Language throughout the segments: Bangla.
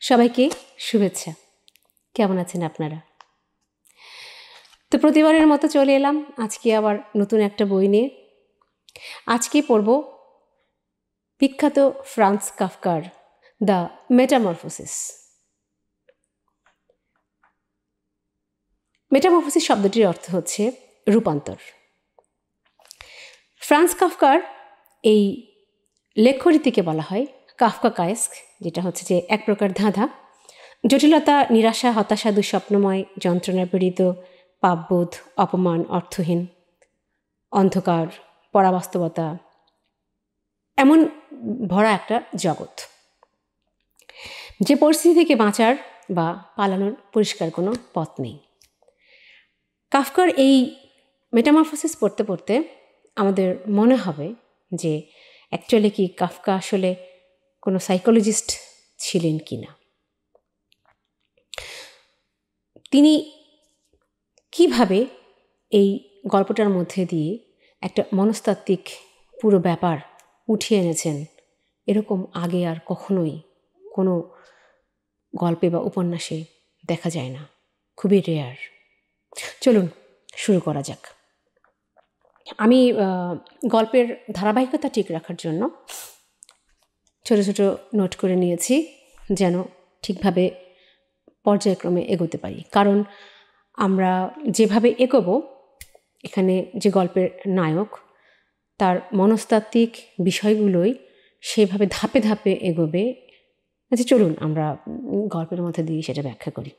সবাইকে শুভেচ্ছা। কেমন আছেন আপনারা? তো প্রতিবারের মতো চলে এলাম আজকে আবার নতুন একটা বই নিয়ে। আজকে পড়ব বিখ্যাত ফ্রান্স কাফকার দ্য মেটামরফোসিস। মেটামরফোসিস শব্দটির অর্থ হচ্ছে রূপান্তর। ফ্রান্স কাফকার এই লেখরীতিকে বলা হয় কাফকাকায়েস্ক, যেটা হচ্ছে যে এক প্রকার ধাঁধা, জটিলতা, নিরাশা, হতাশা, দুঃস্বপ্নময়, যন্ত্রণা পীড়িত, পাপবোধ, অপমান, অর্থহীন, অন্ধকার, পরাবাস্তবতা, এমন ভরা একটা জগৎ, যে পরিস্থিতি থেকে বাঁচার বা পালানোর পরিষ্কার কোনো পথ নেই। কাফকার এই মেটামরফোসিস পড়তে পড়তে আমাদের মনে হবে যে অ্যাকচুয়ালি কি কাফকা আসলে কোনো সাইকোলজিস্ট ছিলেন কি না। তিনি কিভাবে এই গল্পটার মধ্যে দিয়ে একটা মনস্তাত্ত্বিক পুরো ব্যাপার উঠিয়ে এনেছেন, এরকম আগে আর কখনোই কোনো গল্পে বা উপন্যাসে দেখা যায় না, খুবই রেয়ার। চলুন শুরু করা যাক। আমি গল্পের ধারাবাহিকতা ঠিক রাখার জন্য ছোট ছোট নোট করে নিয়েছি, যেন ঠিকভাবে পর্যায়ক্রমে এগোতে পারি। কারণ আমরা যেভাবে এগোবো, এখানে যে গল্পের নায়ক, তার মনস্তাত্ত্বিক বিষয়গুলোই সেভাবে ধাপে ধাপে এগোবে। আচ্ছা চলুন আমরা গল্পের মধ্যে দিয়ে সেটা ব্যাখ্যা করি।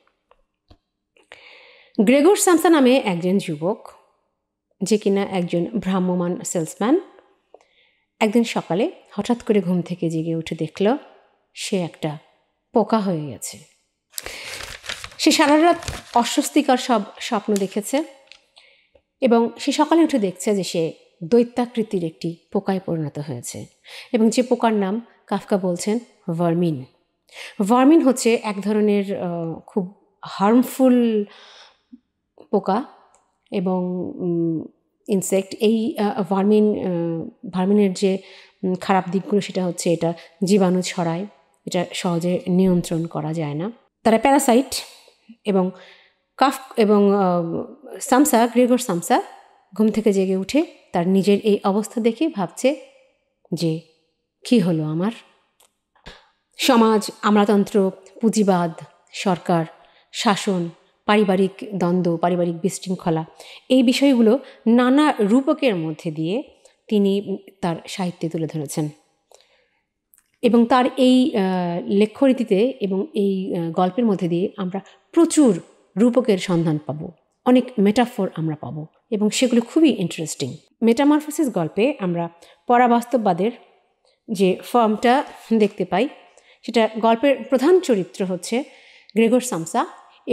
গ্রেগর সামসা নামে একজন যুবক, যে কিনা একজন ভ্রাম্যমান সেলসম্যান, একদিন সকালে হঠাৎ করে ঘুম থেকে জেগে উঠে দেখল সে একটা পোকা হয়ে গেছে। সে সারা রাত অস্বস্তিকর সব স্বপ্ন দেখেছে এবং সে সকালে উঠে দেখছে যে সে দৈত্যাকৃতির একটি পোকায় পরিণত হয়েছে, এবং যে পোকার নাম কাফকা বলছেন ভার্মিন। ভার্মিন হচ্ছে এক ধরনের খুব হার্মফুল পোকা এবং ইনসেক্ট। এই ভার্মিনের যে খারাপ দিকগুলো সেটা হচ্ছে এটা জীবাণু ছড়ায়, এটা সহজে নিয়ন্ত্রণ করা যায় না। তারা প্যারাসাইট। এবং সামসা, গ্রেগর সামসা ঘুম থেকে জেগে উঠে তার নিজের এই অবস্থা দেখে ভাবছে যে কি হলো আমার। সমাজ, আমলাতন্ত্র, পুঁজিবাদ, সরকার, শাসন, পারিবারিক দ্বন্দ্ব, পারিবারিক বিশৃঙ্খলা, এই বিষয়গুলো নানা রূপকের মধ্যে দিয়ে তিনি তার সাহিত্যে তুলে ধরেছেন। এবং তার এই লেখ্যরীতিতে এবং এই গল্পের মধ্যে দিয়ে আমরা প্রচুর রূপকের সন্ধান পাবো, অনেক মেটাফোর আমরা পাবো, এবং সেগুলো খুবই ইন্টারেস্টিং। মেটামরফোসিস গল্পে আমরা পরাবাস্তববাদের যে ফর্মটা দেখতে পাই, সেটা গল্পের প্রধান চরিত্র হচ্ছে গ্রেগর সামসা,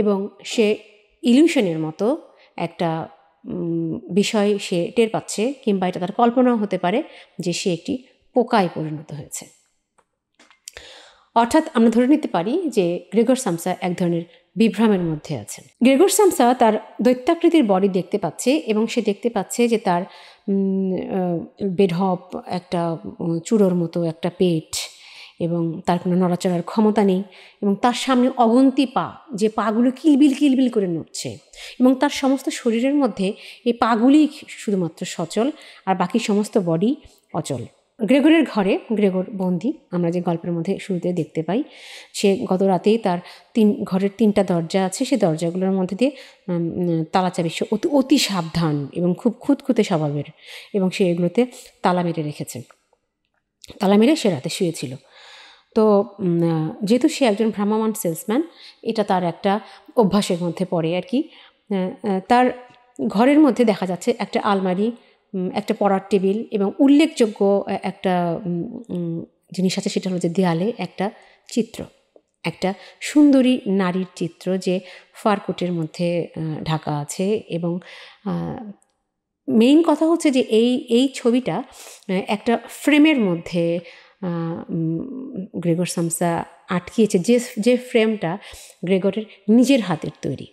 এবং সে ইলিউশনের মতো একটা বিষয় সে টের পাচ্ছে, কিংবা এটা তার কল্পনাও হতে পারে যে সে একটি পোকায় পরিণত হয়েছে। অর্থাৎ আমরা ধরে নিতে পারি যে গ্রেগর সামসা এক ধরনের বিভ্রমের মধ্যে আছেন। গ্রেগর সামসা তার দৈত্যাকৃতির বডি দেখতে পাচ্ছে, এবং সে দেখতে পাচ্ছে যে তার বেঢপ একটা চূড়োর মতো একটা পেট, এবং তার কোনো নড়াচড়ার ক্ষমতা নেই, এবং তার সামনে অগন্তি পা, যে পাগুলো কিলবিল কিলবিল করে নড়ছে, এবং তার সমস্ত শরীরের মধ্যে এই পাগুলি শুধুমাত্র সচল, আর বাকি সমস্ত বডি অচল। গ্রেগরের ঘরে গ্রেগর বন্দি, আমরা যে গল্পের মধ্যে শুরুতে দেখতে পাই। সে গত রাতেই তার ঘরের 3টা দরজা আছে, সে দরজাগুলোর মধ্যে দিয়ে তালা চাবি, সে অতি সাবধান এবং খুব খুঁতখুঁতে স্বভাবের, এবং সে এগুলোতে তালা মেরে রেখেছে। তালা মেরে সে রাতে শুয়েছিল। তো যেহেতু সে একজন ভ্রাম্যমান সেলসম্যান, এটা তার একটা অভ্যাসের মধ্যে পড়ে আর কি। তার ঘরের মধ্যে দেখা যাচ্ছে একটা আলমারি, একটা পড়ার টেবিল, এবং উল্লেখযোগ্য একটা জিনিস আছে, সেটা হলো যে দেয়ালে একটা চিত্র, একটা সুন্দরী নারীর চিত্র, যে ফারকোটের মধ্যে ঢাকা আছে। এবং মেইন কথা হচ্ছে যে এই ছবিটা একটা ফ্রেমের মধ্যে গ্রেগর সামসা আটকিয়েছে, যে ফ্রেমটা গ্রেগরের নিজের হাতের তৈরি।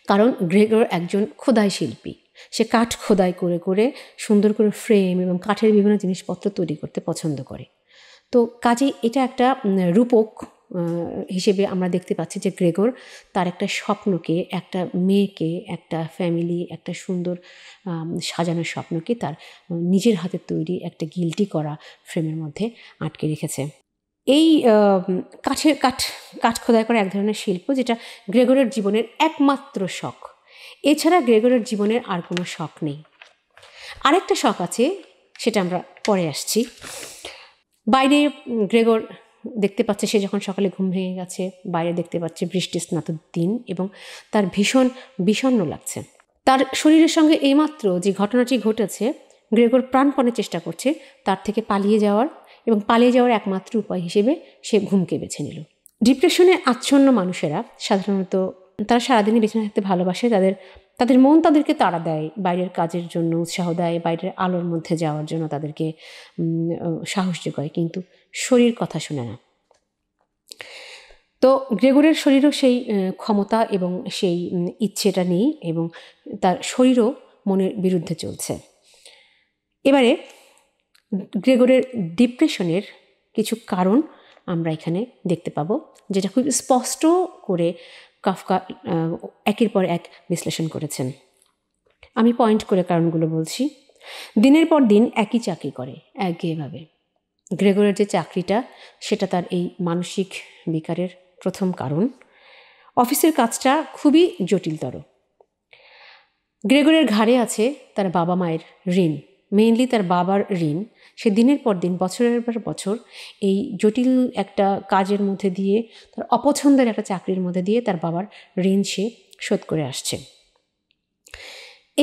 কারণ গ্রেগর একজন খোদাই শিল্পী, সে কাঠ খোদাই করে করে সুন্দর করে ফ্রেম এবং কাঠের বিভিন্ন জিনিসপত্র তৈরি করতে পছন্দ করে। তো কাজেই এটা একটা রূপক হিসেবে আমরা দেখতে পাচ্ছি যে গ্রেগর তার একটা স্বপ্নকে, একটা মেয়েকে, একটা ফ্যামিলি, একটা সুন্দর সাজানো স্বপ্নকে তার নিজের হাতে তৈরি একটা গিল্টি করা ফ্রেমের মধ্যে আটকে রেখেছে। এই কাঠ খোদাই করা এক ধরনের শিল্প, যেটা গ্রেগরের জীবনের একমাত্র শখ। এছাড়া গ্রেগরের জীবনের আর কোনো শখ নেই। আরেকটা শখ আছে, সেটা আমরা পরে আসছি। বাইরে গ্রেগর দেখতে পাচ্ছে, সে যখন সকালে ঘুম ভেঙে গেছে, বাইরে দেখতে পাচ্ছে বৃষ্টি স্নাত দিন এবং তার ভীষণ বিষণ্ণ লাগছে। তার শরীরের সঙ্গে এইমাত্র যে ঘটনাটি ঘটেছে, গ্রেগর প্রাণপণে চেষ্টা করছে তার থেকে পালিয়ে যাওয়ার, এবং পালিয়ে যাওয়ার একমাত্র উপায় হিসেবে সে ঘুমকে বেছে নিল। ডিপ্রেশনে আচ্ছন্ন মানুষেরা সাধারণত তারা সারাদিনই বিছানা থাকতে ভালোবাসে। তাদের মন তাদেরকে তাড়া দেয়, বাইরের কাজের জন্য উৎসাহ দেয়, বাইরের আলোর মধ্যে যাওয়ার জন্য তাদেরকে সাহস যোগায়, কিন্তু শরীর কথা শোনে না। তো গ্রেগরের শরীরও সেই ক্ষমতা এবং সেই ইচ্ছেটা নেই, এবং তার শরীরও মনের বিরুদ্ধে চলছে। এবারে গ্রেগরের ডিপ্রেশনের কিছু কারণ আমরা এখানে দেখতে পাবো, যেটা খুব স্পষ্ট করে কাফকা একের পর এক বিশ্লেষণ করেছেন। আমি পয়েন্ট করে কারণগুলো বলছি। দিনের পর দিন একই চাকরি করে একঘেয়েভাবে। গ্রেগরের যে চাকরিটা, সেটা তার এই মানসিক বিকারের প্রথম কারণ। অফিসের কাজটা খুবই জটিলতর। গ্রেগরের ঘাড়ে আছে তার বাবা মায়ের ঋণ, মেইনলি তার বাবার ঋণ। সে দিনের পর দিন, বছরের পর বছর এই জটিল একটা কাজের মধ্যে দিয়ে, তার অপছন্দের একটা চাকরির মধ্যে দিয়ে তার বাবার ঋণ সে শোধ করে আসছে।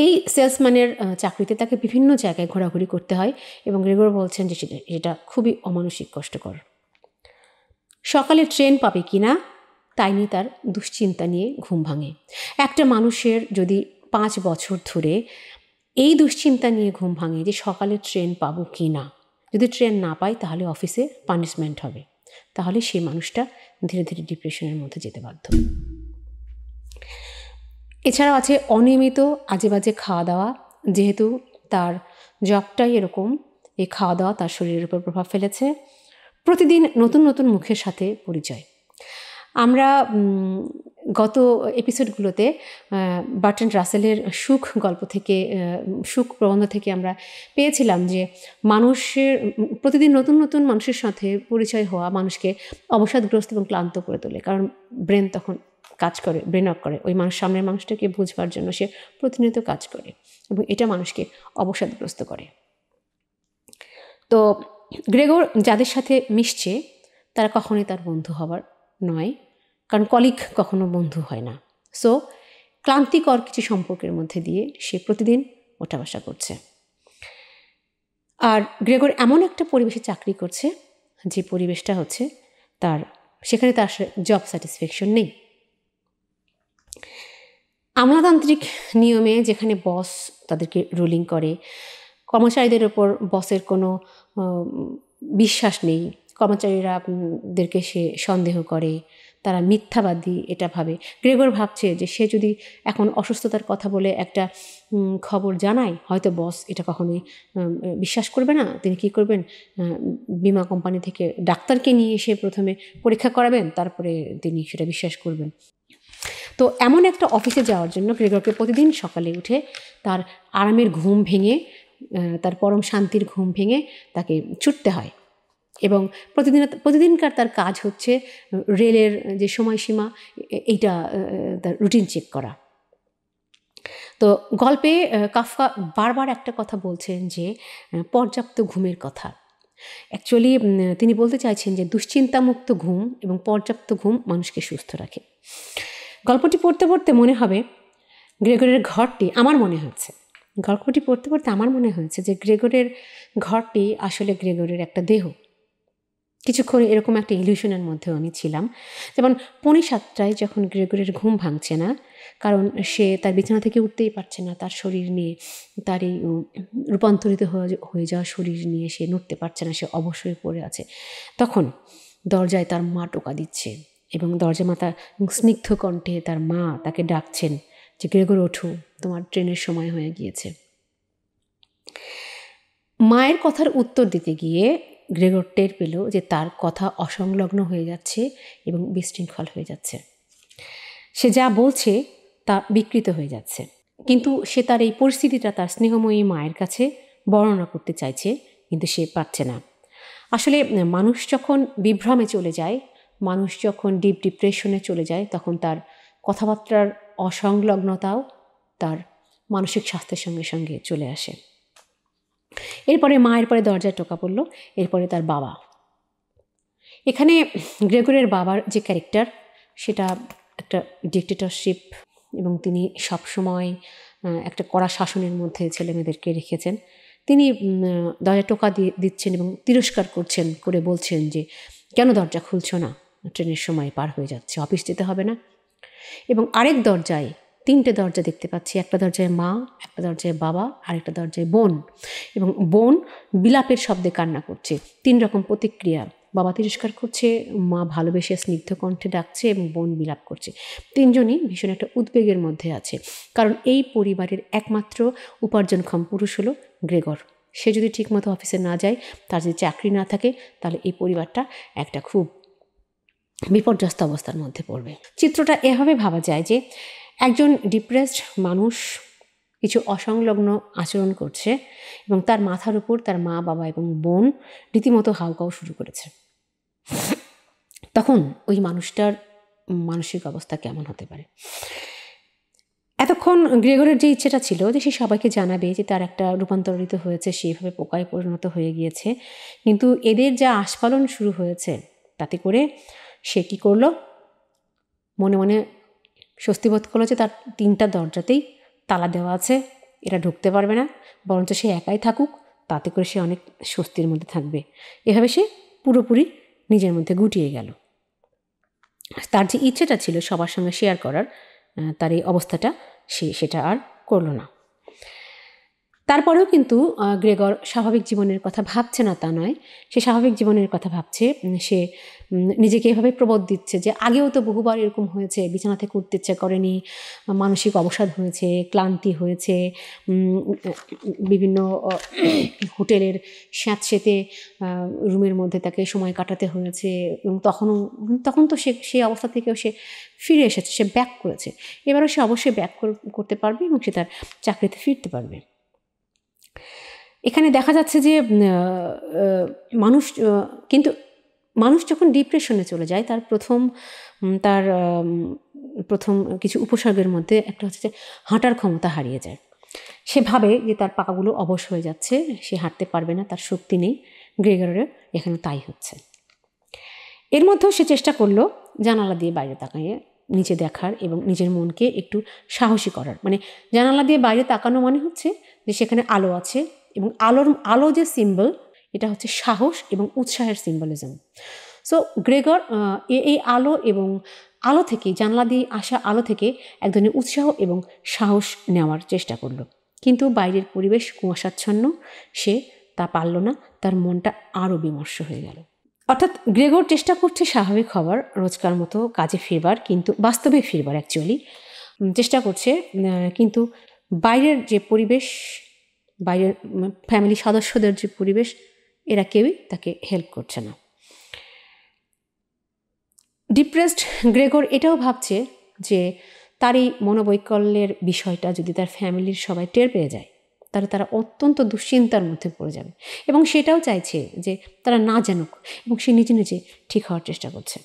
এই সেলসম্যানের চাকরিতে তাকে বিভিন্ন জায়গায় ঘোরাঘুরি করতে হয়, এবং গ্রেগর বলছেন যে এটা খুবই অমানসিক কষ্টকর। সকালে ট্রেন পাবে কিনা তাই নিয়ে তার দুশ্চিন্তা নিয়ে ঘুম ভাঙে। একটা মানুষের যদি 5 বছর ধরে এই দুশ্চিন্তা নিয়ে ঘুম ভাঙে যে সকালে ট্রেন পাবো কি না, যদি ট্রেন না পাই তাহলে অফিসে পানিশমেন্ট হবে, তাহলে সেই মানুষটা ধীরে ধীরে ডিপ্রেশনের মধ্যে যেতে বাধ্য। এছাড়াও আছে অনিয়মিত আজে বাজে খাওয়া দাওয়া। যেহেতু তার জবটাই এরকম, এই খাওয়া দাওয়া তার শরীরের উপর প্রভাব ফেলেছে। প্রতিদিন নতুন নতুন মুখের সাথে পরিচয়। আমরা গত এপিসোডগুলোতে বার্ট্রান্ড রাসেলের সুখ গল্প থেকে, সুখ প্রবন্ধ থেকে আমরা পেয়েছিলাম যে মানুষের প্রতিদিন নতুন নতুন মানুষের সাথে পরিচয় হওয়া মানুষকে অবসাদগ্রস্ত এবং ক্লান্ত করে তোলে, কারণ ব্রেন তখন কাজ করে, ব্রেন ওয়ার্ক করে, ওই সামনের মানুষটাকে বুঝবার জন্য সে প্রতিনিয়ত কাজ করে, এবং এটা মানুষকে অবসাদগ্রস্ত করে। তো গ্রেগর যাদের সাথে মিশছে তারা কখনোই তার বন্ধু হবার নয়, কারণ কলিগ কখনো বন্ধু হয় না। সো ক্লান্তিকর কিছু সম্পর্কের মধ্যে দিয়ে সে প্রতিদিন ওঠা বসা করছে। আর গ্রেগর এমন একটা পরিবেশে চাকরি করছে যে পরিবেশটা হচ্ছে সেখানে তার জব স্যাটিসফ্যাকশন নেই। আমলাতান্ত্রিক নিয়মে যেখানে বস তাদেরকে রুলিং করে, কর্মচারীদের ওপর বসের কোনো বিশ্বাস নেই, কর্মচারীদেরকে সে সন্দেহ করে, তারা মিথ্যাবাদী এটা ভাবে। গ্রেগর ভাবছে যে সে যদি এখন অসুস্থতার কথা বলে একটা খবর জানায়, হয়তো বস এটা কখনোই বিশ্বাস করবে না। তিনি কী করবেন, বিমা কোম্পানি থেকে ডাক্তারকে নিয়ে এসে প্রথমে পরীক্ষা করাবেন, তারপরে তিনি সেটা বিশ্বাস করবেন। তো এমন একটা অফিসে যাওয়ার জন্য গ্রেগরকে প্রতিদিন সকালে উঠে তার আরামের ঘুম ভেঙে, তার পরম শান্তির ঘুম ভেঙে তাকে ছুটতে হয়, এবং প্রতিদিনকার তার কাজ হচ্ছে রেলের যে সময়সীমা, এইটা তার রুটিন চেক করা। তো গল্পে কাফকা বারবার একটা কথা বলছেন যে পর্যাপ্ত ঘুমের কথা। অ্যাকচুয়ালি তিনি বলতে চাইছেন যে দুশ্চিন্তামুক্ত ঘুম এবং পর্যাপ্ত ঘুম মানুষকে সুস্থ রাখে। গল্পটি পড়তে পড়তে মনে হবে গ্রেগরের ঘরটি, গল্পটি পড়তে পড়তে আমার মনে হয়েছে যে গ্রেগরের ঘরটি আসলে গ্রেগরের একটা দেহ। কিছুক্ষণ এরকম একটা ইলিউশনের মধ্যেও আমি ছিলাম। যেমন 6:45 যখন গ্রেগরের ঘুম ভাঙছে না, কারণ সে তার বিছানা থেকে উঠতেই পারছে না, তার শরীর নিয়ে, তার এই রূপান্তরিত হয়ে যাওয়া শরীর নিয়ে সে নড়তে পারছে না, সে অবশ হয়ে পড়ে আছে। তখন দরজায় তার মা টোকা দিচ্ছে, এবং দরজা মাতা স্নিগ্ধ কণ্ঠে তার মা তাকে ডাকছেন যে গ্রেগর ওঠো, তোমার ট্রেনের সময় হয়ে গিয়েছে। মায়ের কথার উত্তর দিতে গিয়ে গ্রেগর টের পেল যে তার কথা অসংলগ্ন হয়ে যাচ্ছে এবং বিশৃঙ্খল হয়ে যাচ্ছে। সে যা বলছে তা বিকৃত হয়ে যাচ্ছে, কিন্তু সে তার এই পরিস্থিতিটা তার স্নেহময়ী মায়ের কাছে বর্ণনা করতে চাইছে, কিন্তু সে পারছে না। আসলে মানুষ যখন বিভ্রমে চলে যায়, মানুষ যখন ডিপ ডিপ্রেশনে চলে যায়, তখন তার কথাবার্তার অসংলগ্নতাও তার মানসিক স্বাস্থ্যের সঙ্গে সঙ্গে চলে আসে। এরপরে মায়ের পরে দরজায় টোকা পড়ল, এরপরে তার বাবা। এখানে গ্রেগরের বাবার যে ক্যারেক্টার, সেটা একটা ডিক্টেটরশিপ, এবং তিনি সবসময় একটা কড়া শাসনের মধ্যে ছেলেমেয়েদেরকে রেখেছেন। তিনি দরজা টোকা দিচ্ছেন এবং তিরস্কার করছেন, করে বলছেন যে কেন দরজা খুলছো না, ট্রেনের সময় পার হয়ে যাচ্ছে, অফিস যেতে হবে না। এবং আরেক দরজায় 3টে দরজা দেখতে পাচ্ছি, একটা দরজায় মা, একটা দরজায় বাবা, আরেকটা দরজায় বোন, এবং বোন বিলাপের শব্দে কান্না করছে। 3 রকম প্রতিক্রিয়া, বাবা তিরস্কার করছে, মা ভালোবেসে স্নিগ্ধ কণ্ঠে ডাকছে, এবং বোন বিলাপ করছে। 3জনই ভীষণ একটা উদ্বেগের মধ্যে আছে, কারণ এই পরিবারের একমাত্র উপার্জনক্ষম পুরুষ হলো গ্রেগর। সে যদি ঠিকমতো অফিসে না যায়, তার যদি চাকরি না থাকে, তাহলে এই পরিবারটা একটা খুব বিপর্যস্ত অবস্থার মধ্যে পড়বে। চিত্রটা এভাবে ভাবা যায় যে একজন ডিপ্রেসড মানুষ কিছু অসংলগ্ন আচরণ করছে, এবং তার মাথার উপর তার মা, বাবা এবং বোন রীতিমতো হাউকাউ শুরু করেছে। তখন ওই মানুষটার মানসিক অবস্থা কেমন হতে পারে? এতক্ষণ গ্রেগরের যে ইচ্ছেটা ছিল যে সে সবাইকে জানাবে যে তার একটা রূপান্তরিত হয়েছে, সেভাবে পোকায় পরিণত হয়ে গিয়েছে, কিন্তু এদের যা আস্ফালন শুরু হয়েছে, তাতে করে সে কী করলো, মনে মনে স্বস্তি বোধ করলো যে তার 3টা দরজাতেই তালা দেওয়া আছে, এরা ঢুকতে পারবে না, বরঞ্চ সে একাই থাকুক, তাতে করে সে অনেক স্বস্তির মধ্যে থাকবে। এভাবে সে পুরোপুরি নিজের মধ্যে গুটিয়ে গেল। তার যে ইচ্ছেটা ছিল সবার সঙ্গে শেয়ার করার, তার এই অবস্থাটা সেটা আর করলো না। তারপরেও কিন্তু গ্রেগর স্বাভাবিক জীবনের কথা ভাবছে না তা নয়, সে স্বাভাবিক জীবনের কথা ভাবছে। সে নিজেকে এভাবে প্রবোধ দিচ্ছে যে আগেও তো বহুবার এরকম হয়েছে, বিছানা থেকে উঠতে ইচ্ছে করেনি, মানসিক অবসাদ হয়েছে, ক্লান্তি হয়েছে, বিভিন্ন হোটেলের স্যাঁতসেঁতে রুমের মধ্যে তাকে সময় কাটাতে হয়েছে, এবং তখন তো সেই অবস্থা থেকেও সে ফিরে এসেছে, সে ব্যাক করেছে। এবারও সে অবশ্যই ব্যাক করতে পারবে এবং সে তার চাকরিতে ফিরতে পারবে। এখানে দেখা যাচ্ছে যে মানুষ যখন ডিপ্রেশনে চলে যায়, তার প্রথম কিছু উপসর্গের মধ্যে একটা হচ্ছে যে হাঁটার ক্ষমতা হারিয়ে যায়। সে ভাবে যে তার পাগুলো অবশ হয়ে যাচ্ছে, সে হাঁটতে পারবে না, তার শক্তি নেই। গ্রেগরের এখানে তাই হচ্ছে। এর মধ্যেও সে চেষ্টা করলো জানালা দিয়ে বাইরে তাকিয়ে নিচে দেখার এবং নিজের মনকে একটু সাহসী করার। মানে জানালা দিয়ে বাইরে তাকানো মানে হচ্ছে যে সেখানে আলো আছে, এবং আলো যে সিম্বল, এটা হচ্ছে সাহস এবং উৎসাহের সিম্বলিজম। সো গ্রেগর এই আলো এবং আলো থেকে, জানলা দিয়ে আসা আলো থেকে এক ধরনের উৎসাহ এবং সাহস নেওয়ার চেষ্টা করলো, কিন্তু বাইরের পরিবেশ কুয়াশাচ্ছন্ন, সে তা পারল না, তার মনটা আরও বিমর্ষ হয়ে গেল। অর্থাৎ গ্রেগর চেষ্টা করছে স্বাভাবিক হবার, রোজকার মতো কাজে ফিরবার, কিন্তু বাস্তবে ফিরবার অ্যাকচুয়ালি চেষ্টা করছে, কিন্তু বাইরের যে পরিবেশ, বাইরের ফ্যামিলি সদস্যদের যে পরিবেশ, এরা কেউই তাকে হেল্প করছে না। ডিপ্রেসড গ্রেগর এটাও ভাবছে যে তার এই মনোবৈকল্যের বিষয়টা যদি তার ফ্যামিলির সবাই টের পেয়ে যায়, তাহলে তারা অত্যন্ত দুশ্চিন্তার মধ্যে পড়ে যাবে, এবং সেটাও চাইছে যে তারা না জানুক, এবং সে নিজে নিজে ঠিক হওয়ার চেষ্টা করছে।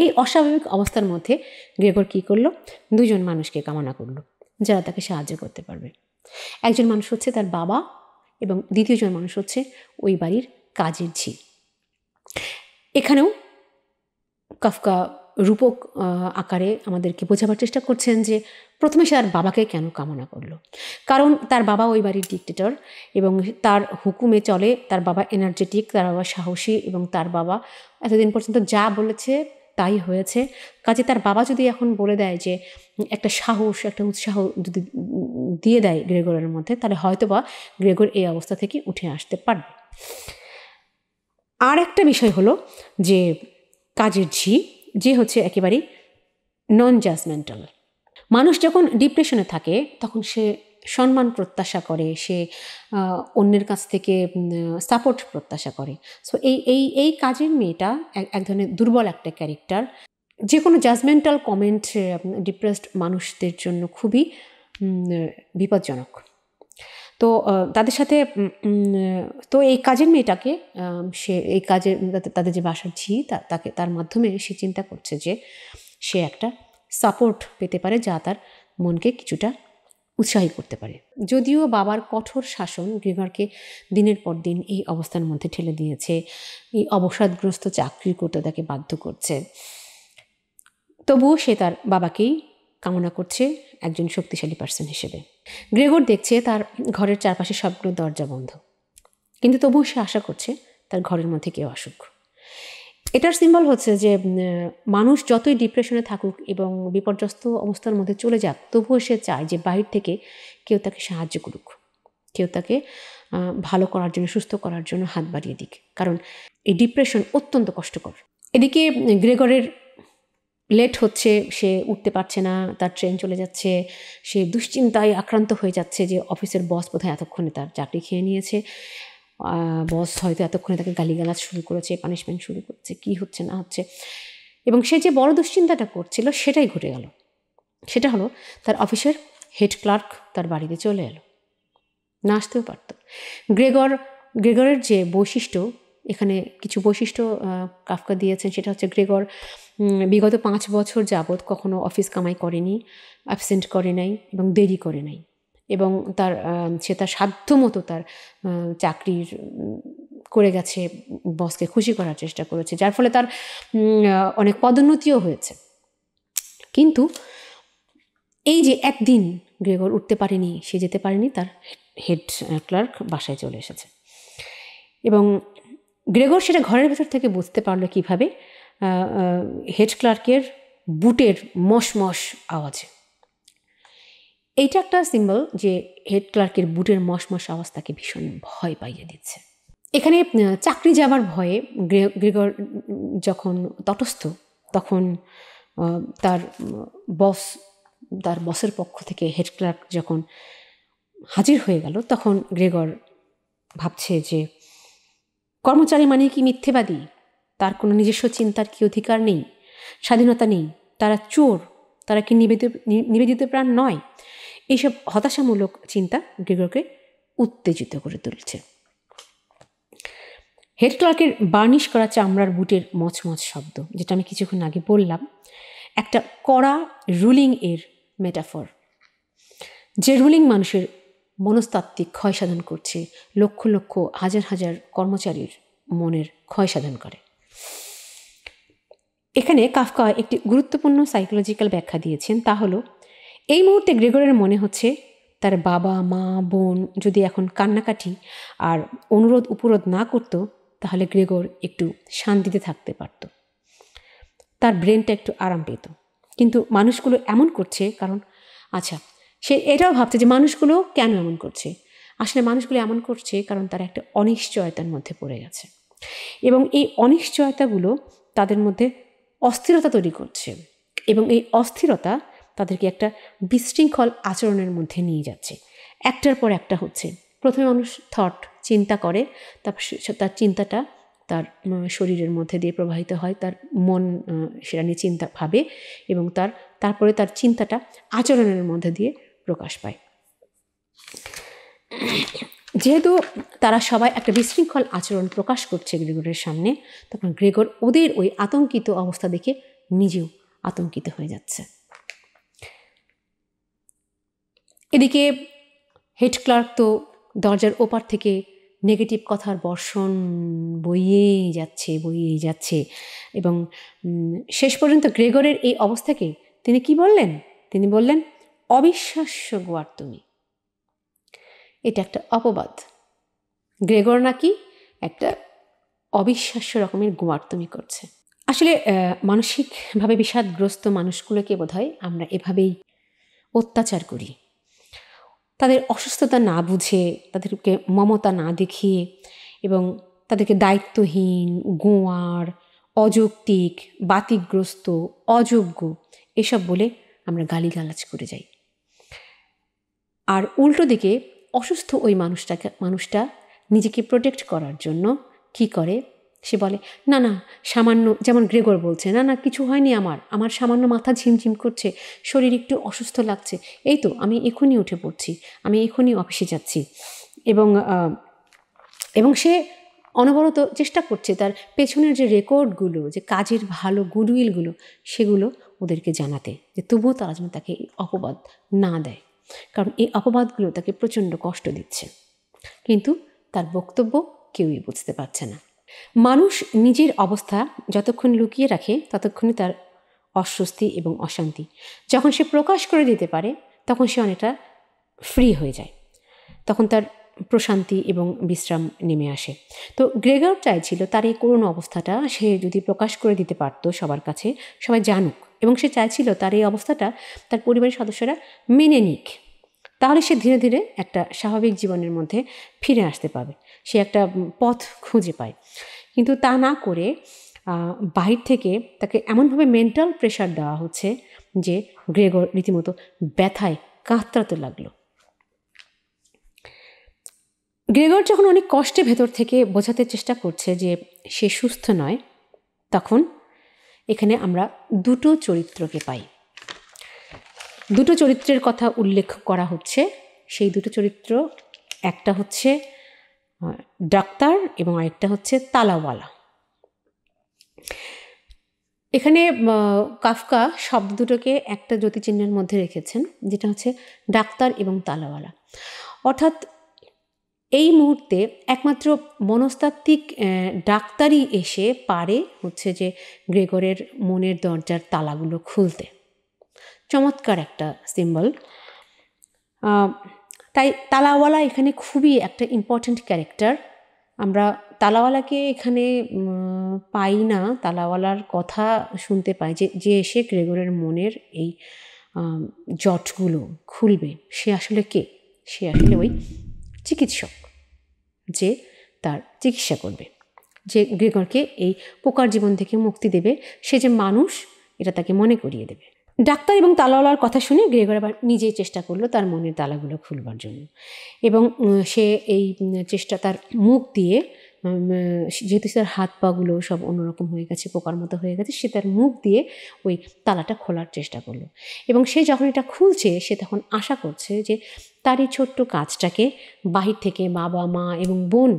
এই অস্বাভাবিক অবস্থার মধ্যে গ্রেগর কী করলো, 2জন মানুষকে কামনা করলো যারা তাকে সাহায্য করতে পারবে। একজন মানুষ হচ্ছে তার বাবা, এবং দ্বিতীয়জন মানুষ হচ্ছে ওই বাড়ির কাজের ঝি। এখানেও কাফকা রূপক আকারে আমাদেরকে বোঝাবার চেষ্টা করছেন যে প্রথমে সে তার বাবাকে কেন কামনা করলো। কারণ তার বাবা ওই বাড়ির ডিক্টেটর, এবং তার হুকুমে চলে। তার বাবা এনার্জেটিক, তার বাবা সাহসী, এবং তার বাবা এতদিন পর্যন্ত যা বলেছে তাই হয়েছে। কাজে তার বাবা যদি এখন বলে দেয় যে একটা সাহস, একটা উৎসাহ যদি দিয়ে দেয় গ্রেগরের মধ্যে, তাহলে হয়তোবা গ্রেগর এই অবস্থা থেকে উঠে আসতে পারবে। আর একটা বিষয় হলো যে কাজের ঝি, যে হচ্ছে একেবারেই নন জাজমেন্টাল। মানুষ যখন ডিপ্রেশনে থাকে তখন সে সম্মান প্রত্যাশা করে, সে অন্যের কাছ থেকে সাপোর্ট প্রত্যাশা করে। সো এই কাজের মেয়েটা এক ধরনের দুর্বল একটা ক্যারেক্টার। যে কোনো জাজমেন্টাল কমেন্ট ডিপ্রেসড মানুষদের জন্য খুবই বিপজ্জনক। তো তাদের সাথে তো এই কাজের মেয়েটাকে সে এই কাজের তাদের যে বাসার ঝি তাকে তার মাধ্যমে সে চিন্তা করছে যে সে একটা সাপোর্ট পেতে পারে যা তার মনকে কিছুটা উৎসাহী করতে পারে। যদিও বাবার কঠোর শাসন গ্রেগরকে দিনের পর দিন এই অবস্থার মধ্যে ঠেলে দিয়েছে, এই অবসাদগ্রস্ত চাকরি করতে তাকে বাধ্য করছে, তবুও সে তার বাবাকেই কামনা করছে একজন শক্তিশালী পার্সন হিসেবে। গ্রেগর দেখছে তার ঘরের চারপাশে সবগুলো দরজা বন্ধ, কিন্তু তবুও সে আশা করছে তার ঘরের মধ্যে কেউ আসুক। এটার সিম্বল হচ্ছে যে মানুষ যতই ডিপ্রেশনে থাকুক এবং বিপর্যস্ত অবস্থার মধ্যে চলে যাক, তবুও সে চায় যে বাইরে থেকে কেউ তাকে সাহায্য করুক, কেউ তাকে ভালো করার জন্য, সুস্থ করার জন্য হাত বাড়িয়ে দিক, কারণ এই ডিপ্রেশন অত্যন্ত কষ্টকর। এদিকে গ্রেগরের লেট হচ্ছে, সে উঠতে পারছে না, তার ট্রেন চলে যাচ্ছে, সে দুশ্চিন্তায় আক্রান্ত হয়ে যাচ্ছে যে অফিসের বস বোধহয় এতক্ষণে তার চাকরি খেয়ে নিয়েছে, বস হয়তো এতক্ষণে তাকে গালিগালাজ শুরু করেছে, পানিশমেন্ট শুরু করেছে, কি হচ্ছে না হচ্ছে। এবং সে যে বড় দুশ্চিন্তাটা করছিল সেটাই ঘটে গেল। সেটা হলো তার অফিসের হেড ক্লার্ক তার বাড়িতে চলে এলো, না আসতেও পারত। গ্রেগরের যে বৈশিষ্ট্য, এখানে কিছু বৈশিষ্ট্য কাফকা দিয়েছেন, সেটা হচ্ছে গ্রেগর বিগত 5 বছর যাবৎ কখনো অফিস কামাই করেনি, অ্যাবসেন্ট করে নাই এবং দেরি করে নাই, এবং সে তার সাধ্য মতো তার চাকরির করে গেছে, বসকে খুশি করার চেষ্টা করেছে, যার ফলে তার অনেক পদোন্নতিও হয়েছে। কিন্তু এই যে একদিন গ্রেগর উঠতে পারেনি, সে যেতে পারেনি, তার হেড ক্লার্ক বাসায় চলে এসেছে, এবং গ্রেগর সেটা ঘরের ভেতর থেকে বুঝতে পারলো কিভাবে, হেড ক্লার্কের বুটের মশমশ আওয়াজে। এইটা একটা সিম্বল যে হেড ক্লার্কের বুটের মশমশ আওয়াজ তাকে ভীষণ ভয় পাইয়ে দিচ্ছে। এখানে চাকরি যাবার ভয়ে গ্রেগর যখন তটস্থ, তখন তার বসের পক্ষ থেকে হেড ক্লার্ক যখন হাজির হয়ে গেল, তখন গ্রেগর ভাবছে যে কর্মচারী মানে কি মিথ্যেবাদী, তার কোনো নিজস্ব চিন্তার কি অধিকার নেই, স্বাধীনতা নেই, তারা চোর, তারা কি নিবেদিত প্রাণ নয়। এইসব হতাশামূলক চিন্তা গ্রেগরকে উত্তেজিত করে তুলছে। হেড ক্লার্কের বার্নিশ করা চামড়ার বুটের মচমচ শব্দ, যেটা আমি কিছুক্ষণ আগে বললাম, একটা কড়া রুলিং এর মেটাফর, যে রুলিং মানুষের মনস্তাত্ত্বিক ক্ষয় সাধন করছে, লক্ষ লক্ষ হাজার হাজার কর্মচারীর মনের ক্ষয় সাধন করে। এখানে কাফকা একটি গুরুত্বপূর্ণ সাইকোলজিক্যাল ব্যাখ্যা দিয়েছেন, তা হলো এই মুহূর্তে গ্রেগরের মনে হচ্ছে তার বাবা মা বোন যদি এখন কান্নাকাটি আর অনুরোধ উপরোধ না করত, তাহলে গ্রেগর একটু শান্তিতে থাকতে পারত, তার ব্রেনটা একটু আরাম পেত। কিন্তু মানুষগুলো এমন করছে কারণ, আচ্ছা, সে এটাও ভাবছে যে মানুষগুলো কেন এমন করছে। আসলে মানুষগুলো এমন করছে কারণ তারা একটা অনিশ্চয়তার মধ্যে পড়ে গেছে, এবং এই অনিশ্চয়তাগুলো তাদের মধ্যে অস্থিরতা তৈরি করছে, এবং এই অস্থিরতা তাদেরকে একটা বিশৃঙ্খল আচরণের মধ্যে নিয়ে যাচ্ছে। একটার পর একটা হচ্ছে। প্রথমে মানুষ চিন্তা করে, তারপর তার চিন্তাটা তার শরীরের মধ্যে দিয়ে প্রবাহিত হয়, তার মন সেটা নিয়ে চিন্তা ভাবে, এবং তারপরে তার চিন্তাটা আচরণের মধ্যে দিয়ে প্রকাশ পায়। যেহেতু তারা সবাই একটা বিশৃঙ্খল আচরণ প্রকাশ করছে গ্রেগরের সামনে, তখন গ্রেগর ওদের ওই আতঙ্কিত অবস্থা দেখে নিজেও আতঙ্কিত হয়ে যাচ্ছে। এদিকে হেড ক্লার্ক তো দরজার ওপার থেকে নেগেটিভ কথার বর্ষণ বইয়েই যাচ্ছে, এবং শেষ পর্যন্ত গ্রেগরের এই অবস্থাকে তিনি কি বললেন? তিনি বললেন, অবিশ্বাস্য গোয়ার তুমি। এটা একটা অপবাদ। গ্রেগর নাকি একটা অবিশ্বাস্য রকমের গোয়ার্তমি করছে। আসলে মানসিকভাবে বিষাদগ্রস্ত মানুষগুলোকে বোধহয় আমরা এভাবেই অত্যাচার করি, তাদের অসুস্থতা না বুঝে, তাদেরকে মমতা না দেখিয়ে, এবং তাদেরকে দায়িত্বহীন, গোয়ার, অযৌক্তিক, বাতিগ্রস্ত, অযোগ্য এসব বলে আমরা গালিগালাজ করে যাই। আর উল্টো দিকে অসুস্থ ওই মানুষটা নিজেকে প্রোটেক্ট করার জন্য কি করে, সে বলে না না সামান্য, যেমন গ্রেগর বলছে না না কিছু হয়নি, আমার সামান্য মাথা ঝিমঝিম করছে, শরীর একটু অসুস্থ লাগছে, এই তো আমি এখনই উঠে পড়ছি, আমি এখনই অফিসে যাচ্ছি। এবং সে অনবরত চেষ্টা করছে তার পেছনের যে রেকর্ডগুলো, যে কাজের ভালো গুডউইলগুলো, সেগুলো ওদেরকে জানাতে, যে তবুও তারা যেন তাকে এই অপবাদ না দেয়, কারণ এই অপবাদগুলো তাকে প্রচণ্ড কষ্ট দিচ্ছে। কিন্তু তার বক্তব্য কেউই বুঝতে পারছে না। মানুষ নিজের অবস্থা যতক্ষণ লুকিয়ে রাখে ততক্ষণই তার অস্বস্তি এবং অশান্তি। যখন সে প্রকাশ করে দিতে পারে তখন সে অনেকটা ফ্রি হয়ে যায়, তখন তার প্রশান্তি এবং বিশ্রাম নেমে আসে। তো গ্রেগর চাইছিল তার এই করুণ অবস্থাটা সে যদি প্রকাশ করে দিতে পারত সবার কাছে, সবাই জানুক, এবং সে চাইছিল তার এই অবস্থাটা তার পরিবারের সদস্যরা মেনে নিক, তাহলে সে ধীরে ধীরে একটা স্বাভাবিক জীবনের মধ্যে ফিরে আসতে পারবে, সে একটা পথ খুঁজে পায়। কিন্তু তা না করে বাহির থেকে তাকে এমনভাবে মেন্টাল প্রেশার দেওয়া হচ্ছে যে গ্রেগর রীতিমতো ব্যথায় কাতরাতে লাগলো। গ্রেগর যখন অনেক কষ্টে ভেতর থেকে বোঝাতে চেষ্টা করছে যে সে সুস্থ নয়, তখন এখানে আমরা দুটো চরিত্রকে পাই। দুটো চরিত্রের কথা উল্লেখ করা হচ্ছে। সেই দুটো চরিত্র, একটা হচ্ছে ডাক্তার এবং আরেকটা হচ্ছে তালাওয়ালা। এখানে কাফকা শব্দ দুটোকে একটা জ্যোতিচিহ্নের মধ্যে রেখেছেন, যেটা হচ্ছে ডাক্তার এবং তালাওয়ালা। অর্থাৎ এই মুহূর্তে একমাত্র মনস্তাত্ত্বিক ডাক্তারই এসে পারে হচ্ছে যে গ্রেগরের মনের দরজার তালাগুলো খুলতে। চমৎকার একটা সিম্বল। তাই তালাওয়ালা এখানে খুবই একটা ইম্পর্ট্যান্ট ক্যারেক্টার। আমরা তালাওয়ালাকে এখানে পাই না, তালাওয়ালার কথা শুনতে পাই যে এসে গ্রেগরের মনের এই জটগুলো খুলবে। সে আসলে কে? সে আসলে ওই চিকিৎসক, যে তার চিকিৎসা করবে, যে গ্রেগরকে এই পোকার জীবন থেকে মুক্তি দেবে, সে যে মানুষ এটা তাকে মনে করিয়ে দেবে। ডাক্তার এবং তালাওয়ালার কথা শুনে গ্রেগর আবার নিজেই চেষ্টা করলো তার মনের তালাগুলো খুলবার জন্য, এবং সে এই চেষ্টা তার মুখ দিয়ে, যেহেতু তার হাত পাগুলো সব অন্যরকম হয়ে গেছে, পোকার মতো হয়ে গেছে, সে তার মুখ দিয়ে ওই তালাটা খোলার চেষ্টা করলো। এবং সে যখন এটা খুলছে সে তখন আশা করছে যে তার এই ছোট্ট কাজটাকে বাহির থেকে বাবা মা এবং বোন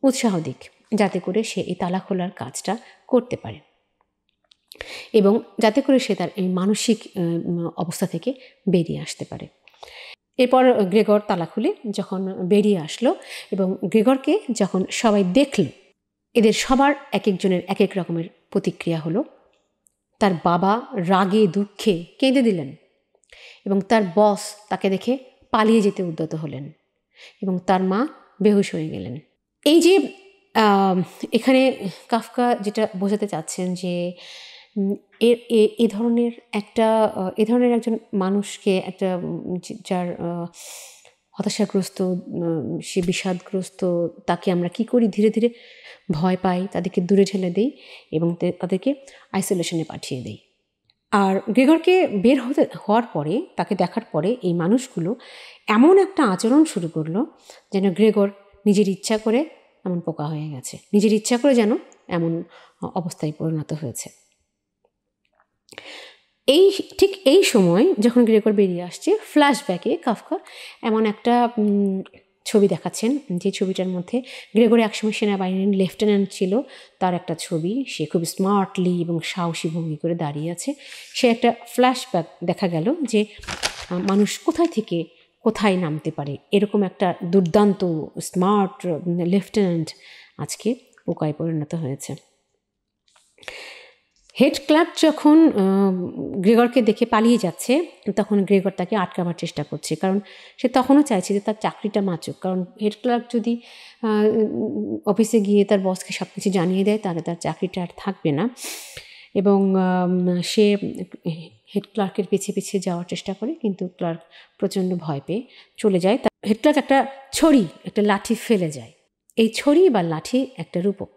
উৎসাহ দিক, যাতে করে সে এই তালা খোলার কাজটা করতে পারে এবং যাতে করে সে তার এই মানসিক অবস্থা থেকে বেরিয়ে আসতে পারে। এরপর গ্রেগর তালা খুলে যখন বেরিয়ে আসলো এবং গ্রেগরকে যখন সবাই দেখল, এদের সবার এক একজনের এক এক রকমের প্রতিক্রিয়া হলো। তার বাবা রাগে দুঃখে কেঁদে দিলেন এবং তার বস তাকে দেখে পালিয়ে যেতে উদ্যত হলেন এবং তার মা বেহুশ হয়ে গেলেন। এই যে এখানে কাফকা যেটা বোঝাতে চাচ্ছেন যে এ ধরনের একজন মানুষকে, একটা যার হতাশাগ্রস্ত, সে বিষাদগ্রস্ত, তাকে আমরা কি করি, ধীরে ধীরে ভয় পাই, তাদেরকে দূরে ঠেলে দিই এবং তাদেরকে আইসোলেশনে পাঠিয়ে দিই। আর গ্রেগরকে বের হওয়ার পরে, তাকে দেখার পরে এই মানুষগুলো এমন একটা আচরণ শুরু করলো যেন গ্রেগর নিজের ইচ্ছা করে এমন পোকা হয়ে গেছে, নিজের ইচ্ছা করে যেন এমন অবস্থায় পরিণত হয়েছে। ঠিক এই সময় যখন গ্রেগর বেরিয়ে আসছে, ফ্ল্যাশব্যাকে কাফকা এমন একটা ছবি দেখাচ্ছেন, যে ছবিটার মধ্যে গ্রেগর একসময় সেনাবাহিনীর লেফটেন্যান্ট ছিল, তার একটা ছবি। সে খুব স্মার্টলি এবং সাহসী ভঙ্গি করে দাঁড়িয়ে আছে। সে একটা ফ্ল্যাশব্যাক দেখা গেল যে মানুষ কোথায় থেকে কোথায় নামতে পারে, এরকম একটা দুর্দান্ত স্মার্ট লেফটেন্যান্ট আজকে পোকায় পরিণত হয়েছে। হেড ক্লার্ক যখন গ্রেগরকে দেখে পালিয়ে যাচ্ছে, তখন গ্রেগর তাকে আটকাবার চেষ্টা করছে, কারণ সে তখনও চাইছে যে তার চাকরিটা বাঁচুক। কারণ হেড ক্লার্ক যদি অফিসে গিয়ে তার বসকে সব কিছু জানিয়ে দেয়, তাহলে তার চাকরিটা আর থাকবে না। এবং সে হেড ক্লার্কের পিছিয়ে পিছিয়ে যাওয়ার চেষ্টা করে, কিন্তু ক্লার্ক প্রচণ্ড ভয় পেয়ে চলে যায়। হেড ক্লার্ক একটা ছড়ি, একটা লাঠি ফেলে যায়। এই ছড়ি বা লাঠি একটা রূপক।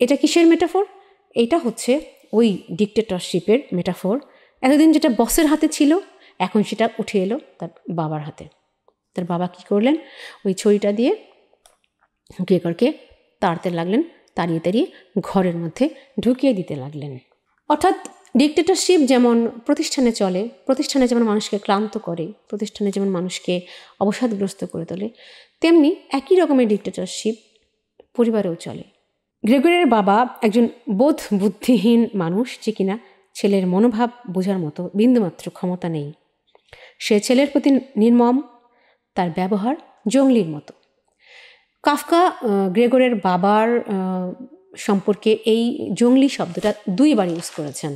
এটা কিসের মেটাফোর? এটা হচ্ছে ওই ডিক্টেটরশিপের মেটাফোর। এতদিন যেটা বসের হাতে ছিল, এখন সেটা উঠে এলো তার বাবার হাতে। তার বাবা কী করলেন, ওই ছড়িটা দিয়ে গ্রেগরকে তাড়াতে লাগলেন, তাড়িয়ে তাড়িয়ে ঘরের মধ্যে ঢুকিয়ে দিতে লাগলেন। অর্থাৎ ডিক্টেটরশিপ যেমন প্রতিষ্ঠানে চলে, প্রতিষ্ঠানে যেমন মানুষকে ক্লান্ত করে, প্রতিষ্ঠানে যেমন মানুষকে অবসাদগ্রস্ত করে তোলে, তেমনি একই রকমের ডিক্টেটরশিপ পরিবারেও চলে। গ্রেগরের বাবা একজন বোধ বুদ্ধিহীন মানুষ, যে কিনা ছেলের মনোভাব বোঝার মতো বিন্দুমাত্র ক্ষমতা নেই। সে ছেলের প্রতি নির্মম, তার ব্যবহার জঙ্গলির মতো। কাফকা গ্রেগরের বাবার সম্পর্কে এই জঙ্গলি শব্দটা 2 বার ইউজ করেছেন।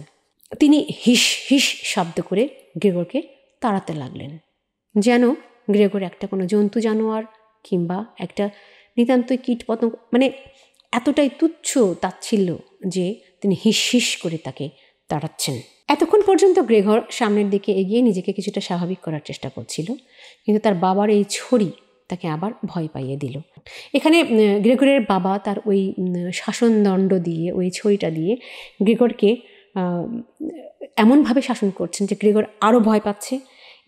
তিনি হিস হিস শব্দ করে গ্রেগরকে তাড়াতে লাগলেন, যেন গ্রেগর একটা কোনো জন্তু জানোয়ার কিংবা একটা নিতান্তই কীটপতঙ্গ, মানে এতটাই তুচ্ছ তাচ্ছিল্য যে তিনি হিস হিস করে তাকে তাড়াচ্ছেন। এতক্ষণ পর্যন্ত গ্রেগর সামনের দিকে এগিয়ে নিজেকে কিছুটা স্বাভাবিক করার চেষ্টা করছিল, কিন্তু তার বাবার এই ছড়ি তাকে আবার ভয় পাইয়ে দিল। এখানে গ্রেগরের বাবা তার ওই শাসনদণ্ড দিয়ে, ওই ছড়িটা দিয়ে গ্রেগরকে এমনভাবে শাসন করছেন যে গ্রেগর আরও ভয় পাচ্ছে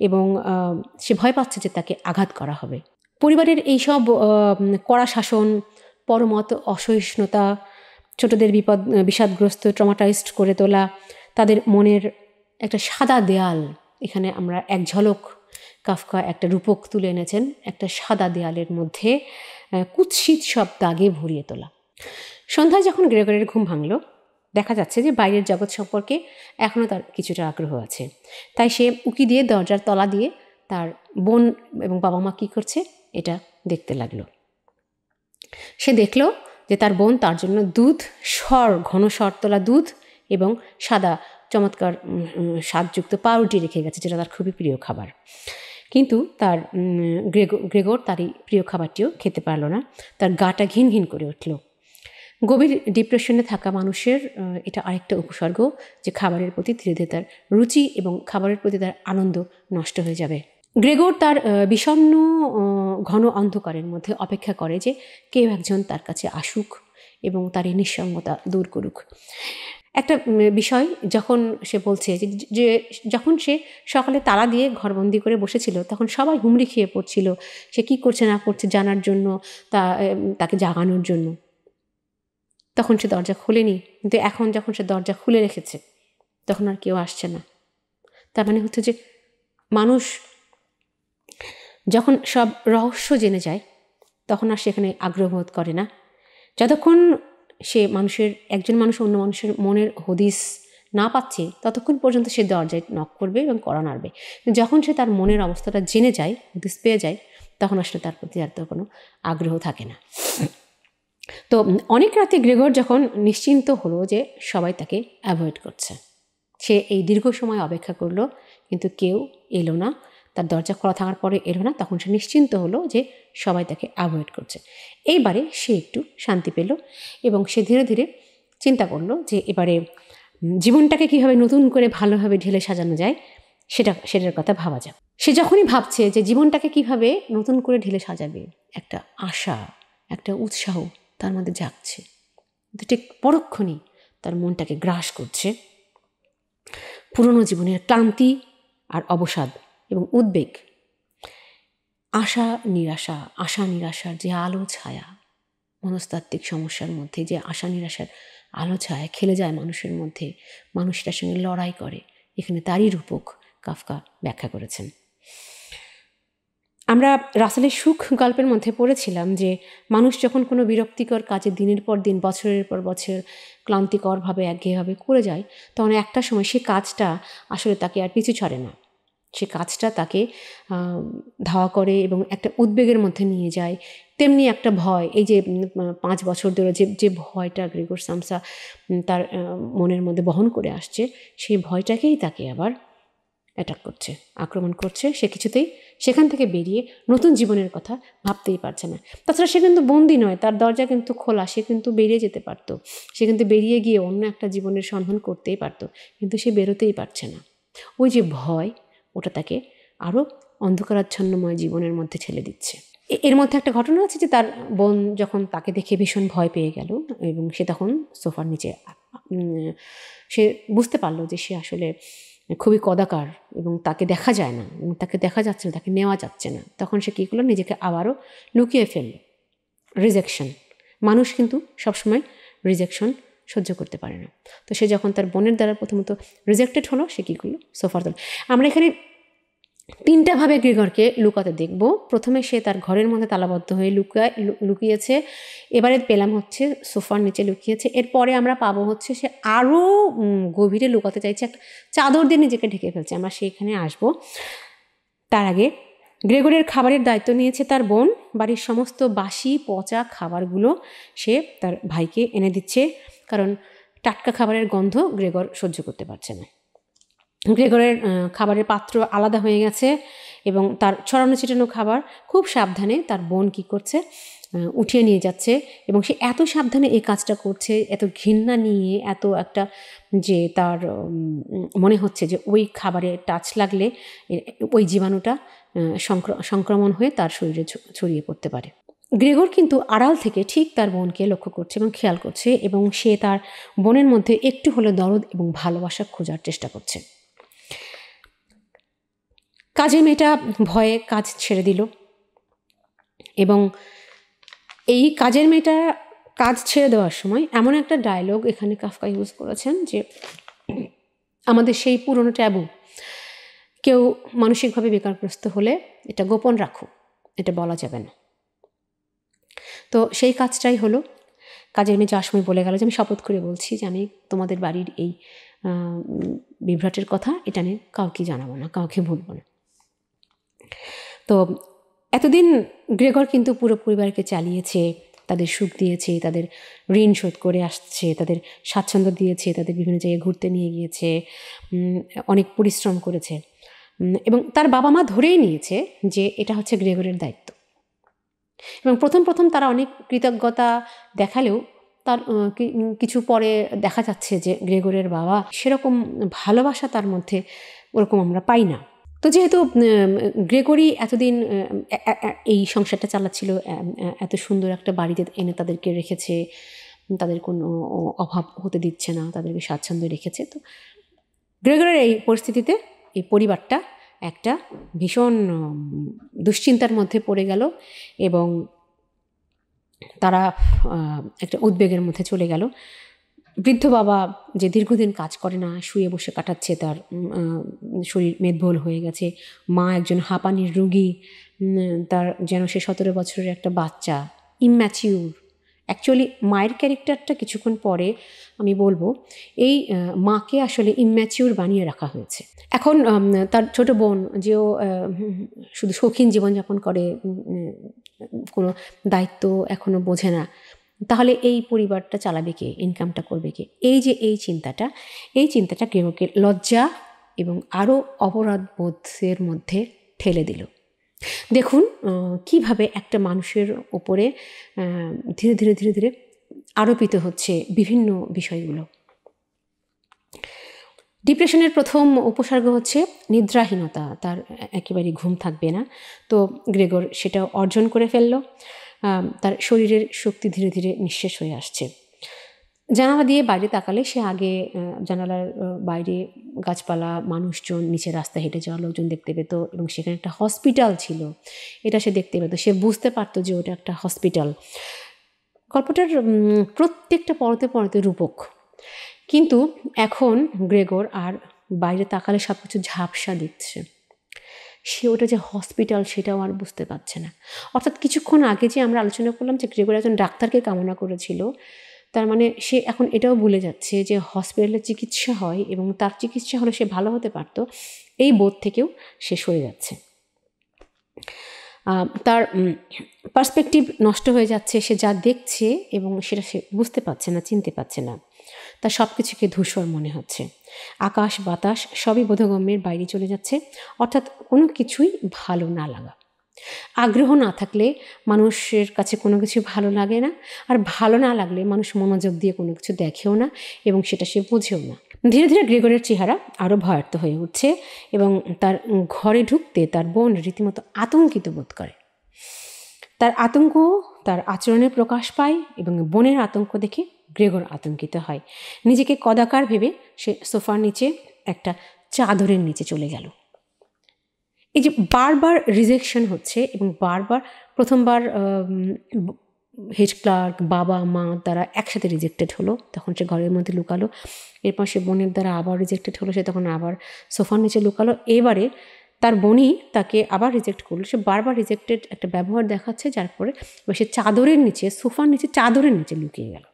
এবং সে ভয় পাচ্ছে যে তাকে আঘাত করা হবে। পরিবারের এইসব কড়া শাসন, পরমত অসহিষ্ণুতা, ছোটদের বিষাদগ্রস্ত, ট্রমাটাইজড করে তোলা, তাদের মনের একটা সাদা দেয়াল, এখানে আমরা এক ঝলক কাফকা একটা রূপক তুলে এনেছেন, একটা সাদা দেয়ালের মধ্যে কুৎসিত সব দাগে ভরিয়ে তোলা। সন্ধ্যায় যখন গ্রেগরের ঘুম ভাঙল, দেখা যাচ্ছে যে বাইরের জগৎ সম্পর্কে এখনও তার কিছুটা আগ্রহ আছে। তাই সে উকি দিয়ে দরজার তলা দিয়ে তার বোন এবং বাবা মা কী করছে এটা দেখতে লাগলো। সে দেখল যে তার বোন তার জন্য দুধ, ঘন তোলা দুধ এবং সাদা চমৎকার স্বাদযুক্ত পাউরুটি রেখে গেছে, যেটা তার খুবই প্রিয় খাবার। কিন্তু তার গ্রেগর তার এই প্রিয় খাবারটিও খেতে পারল না। তার গাটা ঘিন ঘিন করে উঠল। গভীর ডিপ্রেশনে থাকা মানুষের এটা আরেকটা উপসর্গ যে খাবারের প্রতি ধীরে ধীরে তার রুচি এবং খাবারের প্রতি তার আনন্দ নষ্ট হয়ে যাবে। গ্রেগর তার বিষণ্ণ ঘন অন্ধকারের মধ্যে অপেক্ষা করে যে কেউ একজন তার কাছে আসুক এবং তার এই নিঃসঙ্গতা দূর করুক। একটা বিষয় যখন সে বলছে যে যখন সে সকালে তালা দিয়ে ঘরবন্দি করে বসেছিল, তখন সবাই হুমড়ি খেয়ে পড়ছিল সে কী করছে না করছে জানার জন্য, তাকে জাগানোর জন্য। তখন সে দরজা খোলেনি, কিন্তু এখন যখন সে দরজা খুলে রেখেছে তখন আর কেউ আসছে না। তার মানে হচ্ছে যে মানুষ যখন সব রহস্য জেনে যায় তখন আর সেখানে আগ্রহ বোধ করে না। যতক্ষণ সে একজন মানুষ অন্য মানুষের মনের হদিস না পাচ্ছে ততক্ষণ পর্যন্ত সে দরজায় নক করবে এবং কড়া নাড়বে। যখন সে তার মনের অবস্থাটা জেনে যায়, হদিস পেয়ে যায়, তখন আসলে তার প্রতি আর তো কোনো আগ্রহ থাকে না। তো অনেক রাতে গ্রেগর যখন নিশ্চিন্ত হলো যে সবাই তাকে অ্যাভয়েড করছে, সে এই দীর্ঘ সময় অপেক্ষা করলো কিন্তু কেউ এলো না, তার দরজা খোলা থাকার পরে এলো না, তখন সে নিশ্চিন্ত হলো যে সবাই তাকে অ্যাভয়েড করছে। এইবারে সে একটু শান্তি পেল এবং সে ধীরে ধীরে চিন্তা করলো যে এবারে জীবনটাকে কীভাবে নতুন করে ভালোভাবে ঢেলে সাজানো যায় সেটার কথা ভাবা যাক। সে যখনই ভাবছে যে জীবনটাকে কিভাবে নতুন করে ঢেলে সাজাবে, একটা আশা, একটা উৎসাহ তার মধ্যে জাগছে, ঠিক পরক্ষণেই তার মনটাকে গ্রাস করছে পুরনো জীবনের ক্লান্তি আর অবসাদ এবং উদ্বেগ। আশা নিরাশার যে আলো ছায়া, মনস্তাত্ত্বিক সমস্যার মধ্যে যে আশা নিরাশার আলো ছায়া খেলে যায় মানুষের মধ্যে, মানুষটার সঙ্গে লড়াই করে, এখানে তারই রূপক কাফকা ব্যাখ্যা করেছেন। আমরা রাসেলের সুখ গল্পের মধ্যে পড়েছিলাম যে মানুষ যখন কোনো বিরক্তিকর কাজে দিনের পর দিন, বছরের পর বছর ক্লান্তিকরভাবে একঘেয়েভাবে করে যায়, তখন একটা সময় সে কাজটা আসলে তাকে আর পিছু ছাড়ে না। সে কাজটা তাকে ধাওয়া করে এবং একটা উদ্বেগের মধ্যে নিয়ে যায়। তেমনি একটা ভয়, এই যে 5 বছর ধরে যে ভয়টা গ্রেগর সামসা তার মনের মধ্যে বহন করে আসছে, সেই ভয়টাকেই তাকে আবার অ্যাটাক করছে, আক্রমণ করছে। সে কিছুতেই সেখান থেকে বেরিয়ে নতুন জীবনের কথা ভাবতেই পারছে না। তাছাড়া সে কিন্তু বন্দি নয়, তার দরজা কিন্তু খোলা, সে কিন্তু বেরিয়ে যেতে পারতো, সে কিন্তু বেরিয়ে গিয়ে অন্য একটা জীবনের সন্ধান করতেই পারতো, কিন্তু সে বেরোতেই পারছে না। ওই যে ভয়, ওটা তাকে আরও অন্ধকারাচ্ছন্নময় জীবনের মধ্যে ঠেলে দিচ্ছে। এর মধ্যে একটা ঘটনা আছে যে তার বোন যখন তাকে দেখে ভীষণ ভয় পেয়ে গেল এবং সে তখন সোফার নিচে, সে বুঝতে পারলো যে সে আসলে খুবই কদাকার এবং তাকে দেখা যায় না এবং তাকে দেখা যাচ্ছে না, তাকে নেওয়া যাচ্ছে না, তখন সে কী করলো, নিজেকে আবারও লুকিয়ে ফেলল। রিজেকশন, মানুষ কিন্তু সবসময় রিজেকশন সহ্য করতে পারে না। তো সে যখন তার বোনের দ্বারা প্রথমত রিজেক্টেড হলো, সে কী করলো, সোফার তলে। আমরা এখানে 3টাভাবে গ্রেগরকে লুকাতে দেখব। প্রথমে সে তার ঘরের মধ্যে তালাবদ্ধ হয়ে লুকিয়েছে, এবারে পেলাম হচ্ছে সোফার নিচে লুকিয়েছে। এরপরে আমরা পাবো হচ্ছে সে আরও গভীরে লুকাতে চাইছে, একটা চাদর দিয়ে নিজেকে ঢেকে ফেলছে। আমরা সেইখানে আসব। তার আগে গ্রেগরের খাবারের দায়িত্ব নিয়েছে তার বোন। বাড়ির সমস্ত বাসি পচা খাবারগুলো সে তার ভাইকে এনে দিচ্ছে, কারণ টাটকা খাবারের গন্ধ গ্রেগর সহ্য করতে পারছে না। গ্রেগরের খাবারের পাত্র আলাদা হয়ে গেছে এবং তার ছড়ানো ছিটানো খাবার খুব সাবধানে তার বোন কী করছে, উঠিয়ে নিয়ে যাচ্ছে। এবং সে এত সাবধানে এই কাজটা করছে, এত ঘৃণা নিয়ে, এত একটা যে তার মনে হচ্ছে যে ওই খাবারে টাচ লাগলে ওই জীবাণুটা সংক্রমণ হয়ে তার শরীরে ছড়িয়ে পড়তে পারে। গ্রেগর কিন্তু আড়াল থেকে ঠিক তার বোনকে লক্ষ্য করছে এবং খেয়াল করছে, এবং সে তার বোনের মধ্যে একটু হলে দরদ এবং ভালোবাসা খোঁজার চেষ্টা করছে। কাজের মেয়েটা ভয়ে কাজ ছেড়ে দিল, এবং এই কাজের মেয়েটা কাজ ছেড়ে দেওয়ার সময় এমন একটা ডায়লগ এখানে কাফকা ইউজ করেছেন যে আমাদের সেই পুরনো ট্যাবু, কেউ মানসিকভাবে বেকারগ্রস্ত হলে এটা গোপন রাখো, এটা বলা যাবে না। তো সেই কাজটাই হলো। কাজের মেয়ে যাওয়ার সময় বলে গেল যে আমি শপথ করে বলছি যে আমি তোমাদের বাড়ির এই বিভ্রাটের কথা এটা নিয়ে কাউকে জানাবো না, কাউকে বলবো না। তো এতদিন গ্রেগর কিন্তু পুরো পরিবারকে চালিয়েছে, তাদের সুখ দিয়েছে, তাদের ঋণ শোধ করে আসছে, তাদের স্বাচ্ছন্দ্য দিয়েছে, তাদের বিভিন্ন জায়গায় ঘুরতে নিয়ে গিয়েছে, অনেক পরিশ্রম করেছে, এবং তার বাবা মা ধরেই নিয়েছে যে এটা হচ্ছে গ্রেগরের দায়িত্ব। এবং প্রথম তারা অনেক কৃতজ্ঞতা দেখালেও তার কিছু পরে দেখা যাচ্ছে যে গ্রেগরের বাবা সেরকম ভালোবাসা তার মধ্যে ওরকম আমরা পাই না। তো যেহেতু গ্রেগরি এতদিন এই সংসারটা চালাচ্ছিল, এত সুন্দর একটা বাড়িতে এনে তাদেরকে রেখেছে, তাদের কোনো অভাব হতে দিচ্ছে না, তাদেরকে স্বাচ্ছন্দ্যে রেখেছে, তো গ্রেগরের এই পরিস্থিতিতে এই পরিবারটা একটা ভীষণ দুশ্চিন্তার মধ্যে পড়ে গেল, এবং তারা একটা উদ্বেগের মধ্যে চলে গেল। বৃদ্ধ বাবা যে দীর্ঘদিন কাজ করে না, শুয়ে বসে কাটাচ্ছে, তার শরীর মেদবহুল হয়ে গেছে। মা একজন হাঁপানির রুগী, তার যেন সে 17 বছরের একটা বাচ্চা, ইম্যাচিউর। অ্যাকচুয়ালি মায়ের ক্যারেক্টারটা কিছুক্ষণ পরে আমি বলবো, এই মাকে আসলে ইম্যাচিউর বানিয়ে রাখা হয়েছে। এখন তার ছোট বোন, যেও শুধু শৌখিন জীবনযাপন করে, কোনো দায়িত্ব এখনও বোঝে না, তাহলে এই পরিবারটা চালাবে কে, ইনকামটা করবে কে? এই চিন্তাটা গ্রেগরকে লজ্জা এবং আরও অপরাধবোধের মধ্যে ঠেলে দিল। দেখুন কিভাবে একটা মানুষের ওপরে ধীরে ধীরে ধীরে ধীরে আরোপিত হচ্ছে বিভিন্ন বিষয়গুলো। ডিপ্রেশনের প্রথম উপসর্গ হচ্ছে নিদ্রাহীনতা, তার একেবারেই ঘুম থাকবে না। তো গ্রেগর সেটা অর্জন করে ফেলল। তার শরীরের শক্তি ধীরে ধীরে নিঃশেষ হয়ে আসছে। জানালা দিয়ে বাইরে তাকালে সে আগে জানালার বাইরে গাছপালা, মানুষজন, নিচে রাস্তা হেঁটে যাওয়া লোকজন দেখতে পেত, এবং সেখানে একটা হসপিটাল ছিল, এটা সে দেখতে পেত। সে বুঝতে পারতো যে ওটা একটা হসপিটাল। গল্পটার প্রত্যেকটা পরতে রূপক। কিন্তু এখন গ্রেগর আর বাইরে তাকালে সব কিছু ঝাপসা দেখছে। সে ওটা যে হসপিটাল সেটাও আর বুঝতে পারছে না। অর্থাৎ কিছুক্ষণ আগে যে আমরা আলোচনা করলাম যে গ্রেগর একজন ডাক্তারকে কামনা করেছিল, তার মানে সে এখন এটাও ভুলে যাচ্ছে যে হসপিটালে চিকিৎসা হয় এবং তার চিকিৎসা হলে সে ভালো হতে পারত, এই বোধ থেকেও সে সরে যাচ্ছে। তার পার্সপেক্টিভ নষ্ট হয়ে যাচ্ছে। সে যা দেখছে এবং সেটা সে বুঝতে পারছে না, চিনতে পারছে না। তার সব কিছুকে ধূসর মনে হচ্ছে। আকাশ বাতাস সবই বোধগম্যের বাইরে চলে যাচ্ছে। অর্থাৎ কোনো কিছুই ভালো না লাগা। আগ্রহ না থাকলে মানুষের কাছে কোনো কিছু ভালো লাগে না, আর ভালো না লাগলে মানুষ মনোযোগ দিয়ে কোনো কিছু দেখেও না এবং সেটা সে বোঝেও না। ধীরে ধীরে গ্রেগরের চেহারা আরও ভয়ার্থ হয়ে উঠছে, এবং তার ঘরে ঢুকতে তার বোন রীতিমতো আতঙ্কিত বোধ করে। তার আতঙ্ক তার আচরণে প্রকাশ পায়, এবং বোনের আতঙ্ক দেখে গ্রেগর আতঙ্কিত হয়। নিজেকে কদাকার ভেবে সে সোফার নিচে একটা চাদরের নিচে চলে গেল। এই যে বারবার রিজেকশন হচ্ছে এবং বারবার প্রথমবার হেড ক্লার্ক, বাবা মা দ্বারা একসাথে রিজেক্টেড হলো, তখন সে ঘরের মধ্যে লুকালো। এরপর সে বোনের দ্বারা আবার রিজেক্টেড হলো, সে তখন আবার সোফার নিচে লুকালো। এবারে তার বোনই তাকে আবার রিজেক্ট করলো। সে বারবার রিজেক্টেড একটা ব্যবহার দেখাচ্ছে, যার পরে সে চাদরের নিচে, সোফার নিচে চাদরের নিচে লুকিয়ে গেল।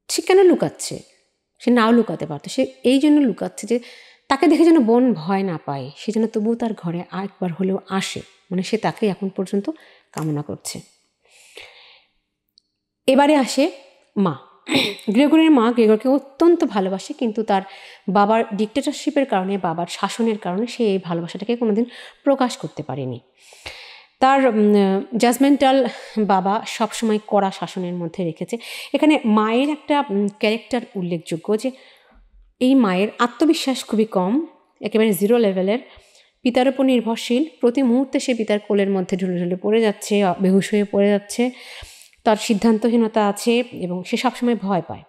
সে কেন লুকাচ্ছে? সে নাও লুকাতে পারতো, সে এই জন্য লুকাচ্ছে যে তাকে দেখে যেন বোন ভয় না পায়, সে যেন তবুও তার ঘরে আরেকবার হলেও আসে, মানে সে তাকে এখন পর্যন্ত কামনা করছে। এবারে আসে মা। গ্রেগরের মা গ্রেগরকে অত্যন্ত ভালোবাসে, কিন্তু তার বাবার ডিক্টেটরশিপের কারণে, বাবার শাসনের কারণে সে এই ভালোবাসাটাকে কোনোদিন প্রকাশ করতে পারেনি। তার জাজমেন্টাল বাবা সবসময় কড়া শাসনের মধ্যে রেখেছে। এখানে মায়ের একটা ক্যারেক্টার উল্লেখযোগ্য, যে এই মায়ের আত্মবিশ্বাস খুবই কম, একেবারে জিরো লেভেলের, পিতার উপর নির্ভরশীল, প্রতি মুহূর্তে সে পিতার কোলের মধ্যে ঢুলে ঢুলে পড়ে যাচ্ছে, বেহুশ হয়ে পড়ে যাচ্ছে, তার সিদ্ধান্তহীনতা আছে এবং সে সবসময় ভয় পায়,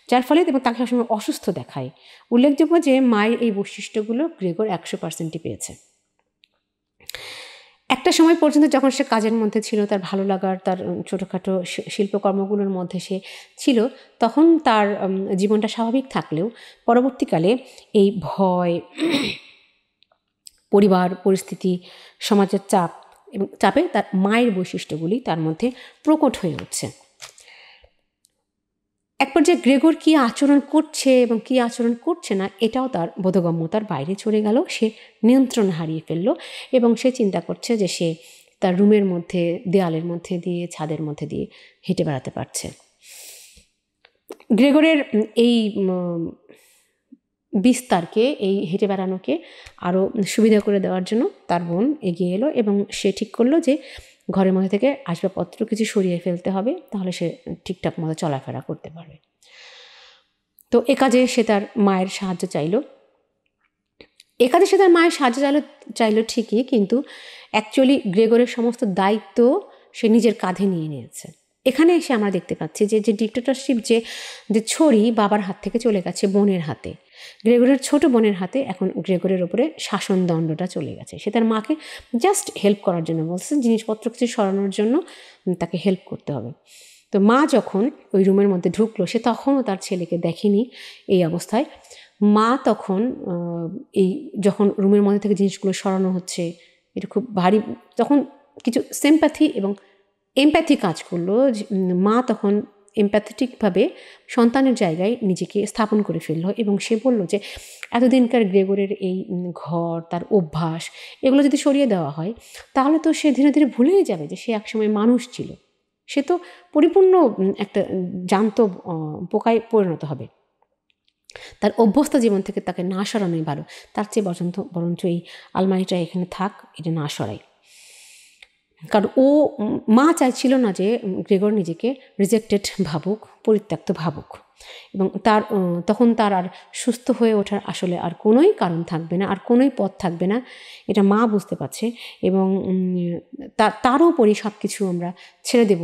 যার ফলে এবং তাকে সবসময় অসুস্থ দেখায়। উল্লেখযোগ্য যে মায়ের এই বৈশিষ্ট্যগুলো গ্রেগর 100%ই পেয়েছে। একটা সময় পর্যন্ত যখন সে কাজের মধ্যে ছিল, তার ভালো লাগার, তার ছোটোখাটো শিল্পকর্মগুলোর মধ্যে সে ছিল, তখন তার জীবনটা স্বাভাবিক থাকলেও পরবর্তীকালে এই ভয়, পরিবার পরিস্থিতি, সমাজের চাপ এবং চাপে তার মায়ের বৈশিষ্ট্যগুলি তার মধ্যে প্রকট হয়ে উঠছে। এক পর্যায়ে গ্রেগর কী আচরণ করছে এবং কী আচরণ করছে না, এটাও তার বোধগম্যতার বাইরে চলে গেল। সে নিয়ন্ত্রণ হারিয়ে ফেলল এবং সে চিন্তা করছে যে সে তার রুমের মধ্যে, দেয়ালের মধ্যে দিয়ে, ছাদের মধ্যে দিয়ে হেঁটে বেড়াতে পারছে। গ্রেগরের এই বিস্তারকে, এই হেঁটে বেড়ানোকে আরও সুবিধা করে দেওয়ার জন্য তার বোন এগিয়ে এলো এবং সে ঠিক করলো যে ঘরের মধ্যে থেকে আসবাবপত্র কিছু সরিয়ে ফেলতে হবে, তাহলে সে ঠিকঠাক মতো চলাফেরা করতে পারবে। তো এ কাজে সে তার মায়ের সাহায্য চাইল। এ কাজে সে তার মায়ের সাহায্য চাইলো ঠিকই, কিন্তু অ্যাকচুয়ালি গ্রেগরের সমস্ত দায়িত্ব সে নিজের কাঁধে নিয়ে নিয়েছে। এখানে এসে আমরা দেখতে পাচ্ছি যে ডিক্টেটরশিপ, যে ছড়ি বাবার হাত থেকে চলে গেছে বোনের হাতে, গ্রেগরের ছোট বোনের হাতে এখন গ্রেগরের ওপরে শাসনদণ্ডটা চলে গেছে। সে তার মাকে জাস্ট হেল্প করার জন্য বলছে, জিনিসপত্র কিছু সরানোর জন্য তাকে হেল্প করতে হবে। তো মা যখন ওই রুমের মধ্যে ঢুকলো, সে তখনও তার ছেলেকে দেখেনি এই অবস্থায়। মা তখন যখন রুমের মধ্যে থেকে জিনিসগুলো সরানো হচ্ছে, এটা খুব ভারী, তখন কিছু সিম্প্যাথি এবং এমপ্যাথি কাজ করলো। মা তখন এমপ্যাথেটিকভাবে সন্তানের জায়গায় নিজেকে স্থাপন করে ফেললো এবং সে বলল যে এতদিনকার গ্রেগরের এই ঘর, তার অভ্যাস, এগুলো যদি সরিয়ে দেওয়া হয়, তাহলে তো সে ধীরে ধীরে ভুলেই যাবে যে সে একসময় মানুষ ছিল। সে তো পরিপূর্ণ একটা জ্যান্ত পোকায় পরিণত হবে। তার অভ্যস্ত জীবন থেকে তাকে না সরানোই ভালো, তার চেয়ে বরঞ্চ এই আলমারিটা এখানে থাক, এটা না সরাই। কারণ মা চাইছিল না যে গ্রেগর নিজেকে রিজেক্টেড ভাবুক, পরিত্যক্ত ভাবুক, এবং তখন তার আর সুস্থ হয়ে ওঠার আসলে আর কোনোই কারণ থাকবে না, আর কোনোই পথ থাকবে না, এটা মা বুঝতে পারছে। এবং তারও উপরই সব কিছু আমরা ছেড়ে দেব,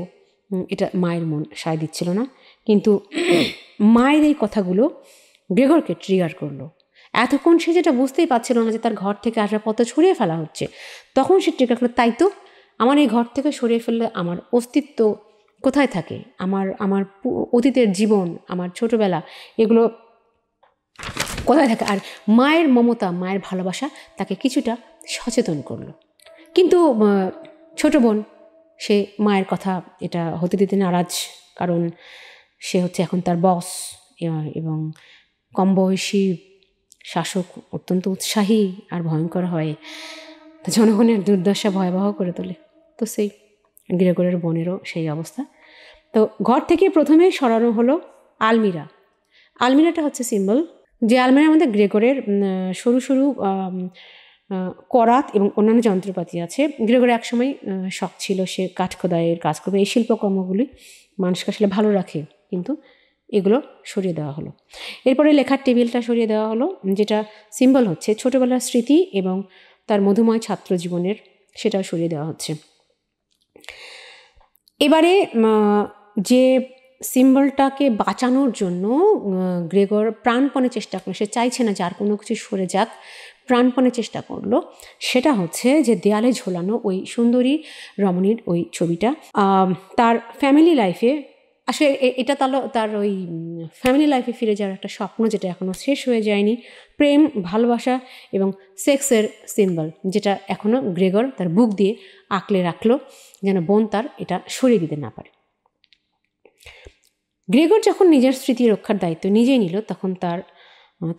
এটা মায়ের মন সায় দিচ্ছিল না। কিন্তু মায়ের এই কথাগুলো গ্রেগরকে ট্রিগার করলো। এতক্ষণ সে যেটা বুঝতেই পারছিল না যে তার ঘর থেকে আসবাবপত্র ছড়িয়ে ফেলা হচ্ছে, তখন সে ট্রিগার করলো, তাই তো আমার এই ঘর থেকে সরিয়ে ফেললে আমার অস্তিত্ব কোথায় থাকে, আমার অতীতের জীবন, আমার ছোটবেলা, এগুলো কোথায় থাকে? আর মায়ের মমতা, মায়ের ভালোবাসা তাকে কিছুটা সচেতন করলো। কিন্তু ছোট বোন, সে মায়ের কথা এটা হতে দিতে নারাজ, কারণ সে হচ্ছে এখন তার বস এবং কম বয়সী শাসক অত্যন্ত উৎসাহী আর ভয়ঙ্কর হয়, জনগণের দুর্দশা ভয়াবহ করে তোলে। তো সেই গ্রেগরের বোনেরও সেই অবস্থা। তো ঘর থেকে প্রথমেই সরানো হলো আলমিরা। আলমিরাটা হচ্ছে সিম্বল, যে আলমিরার মধ্যে গ্রেগরের সরু সরু করাত এবং অন্যান্য যন্ত্রপাতি আছে। গ্রেগরের একসময় শখ ছিল সে কাঠ খোদাইয়ের কাজ করবে, এই শিল্পকর্মগুলি মানুষকে আসলে ভালো রাখে, কিন্তু এগুলো সরিয়ে দেওয়া হলো। এরপরে লেখার টেবিলটা সরিয়ে দেওয়া হলো, যেটা সিম্বল হচ্ছে ছোটোবেলার স্মৃতি এবং তার মধুময় ছাত্র জীবনের, সেটাও সরিয়ে দেওয়া হচ্ছে। এবারে যে সিম্বলটাকে বাঁচানোর জন্য গ্রেগর প্রাণপণে চেষ্টা করলো, সে চাইছে না যে আর কোনো কিছু সরে যাক, প্রাণপণে চেষ্টা করলো, সেটা হচ্ছে যে দেয়ালে ঝোলানো ওই সুন্দরী রমণীর ওই ছবিটা। তার ফ্যামিলি লাইফে আসলে এটা তার ওই ফ্যামিলি লাইফে ফিরে যাওয়ার একটা স্বপ্ন, যেটা এখনও শেষ হয়ে যায়নি, প্রেম, ভালোবাসা এবং সেক্সের সিম্বল, যেটা এখনও গ্রেগর তার বুক দিয়ে আঁকলে রাখলো যেন বোন তার এটা সরিয়ে দিতে না পারে। গ্রেগর যখন নিজের স্মৃতি রক্ষার দায়িত্ব নিজেই নিল, তখন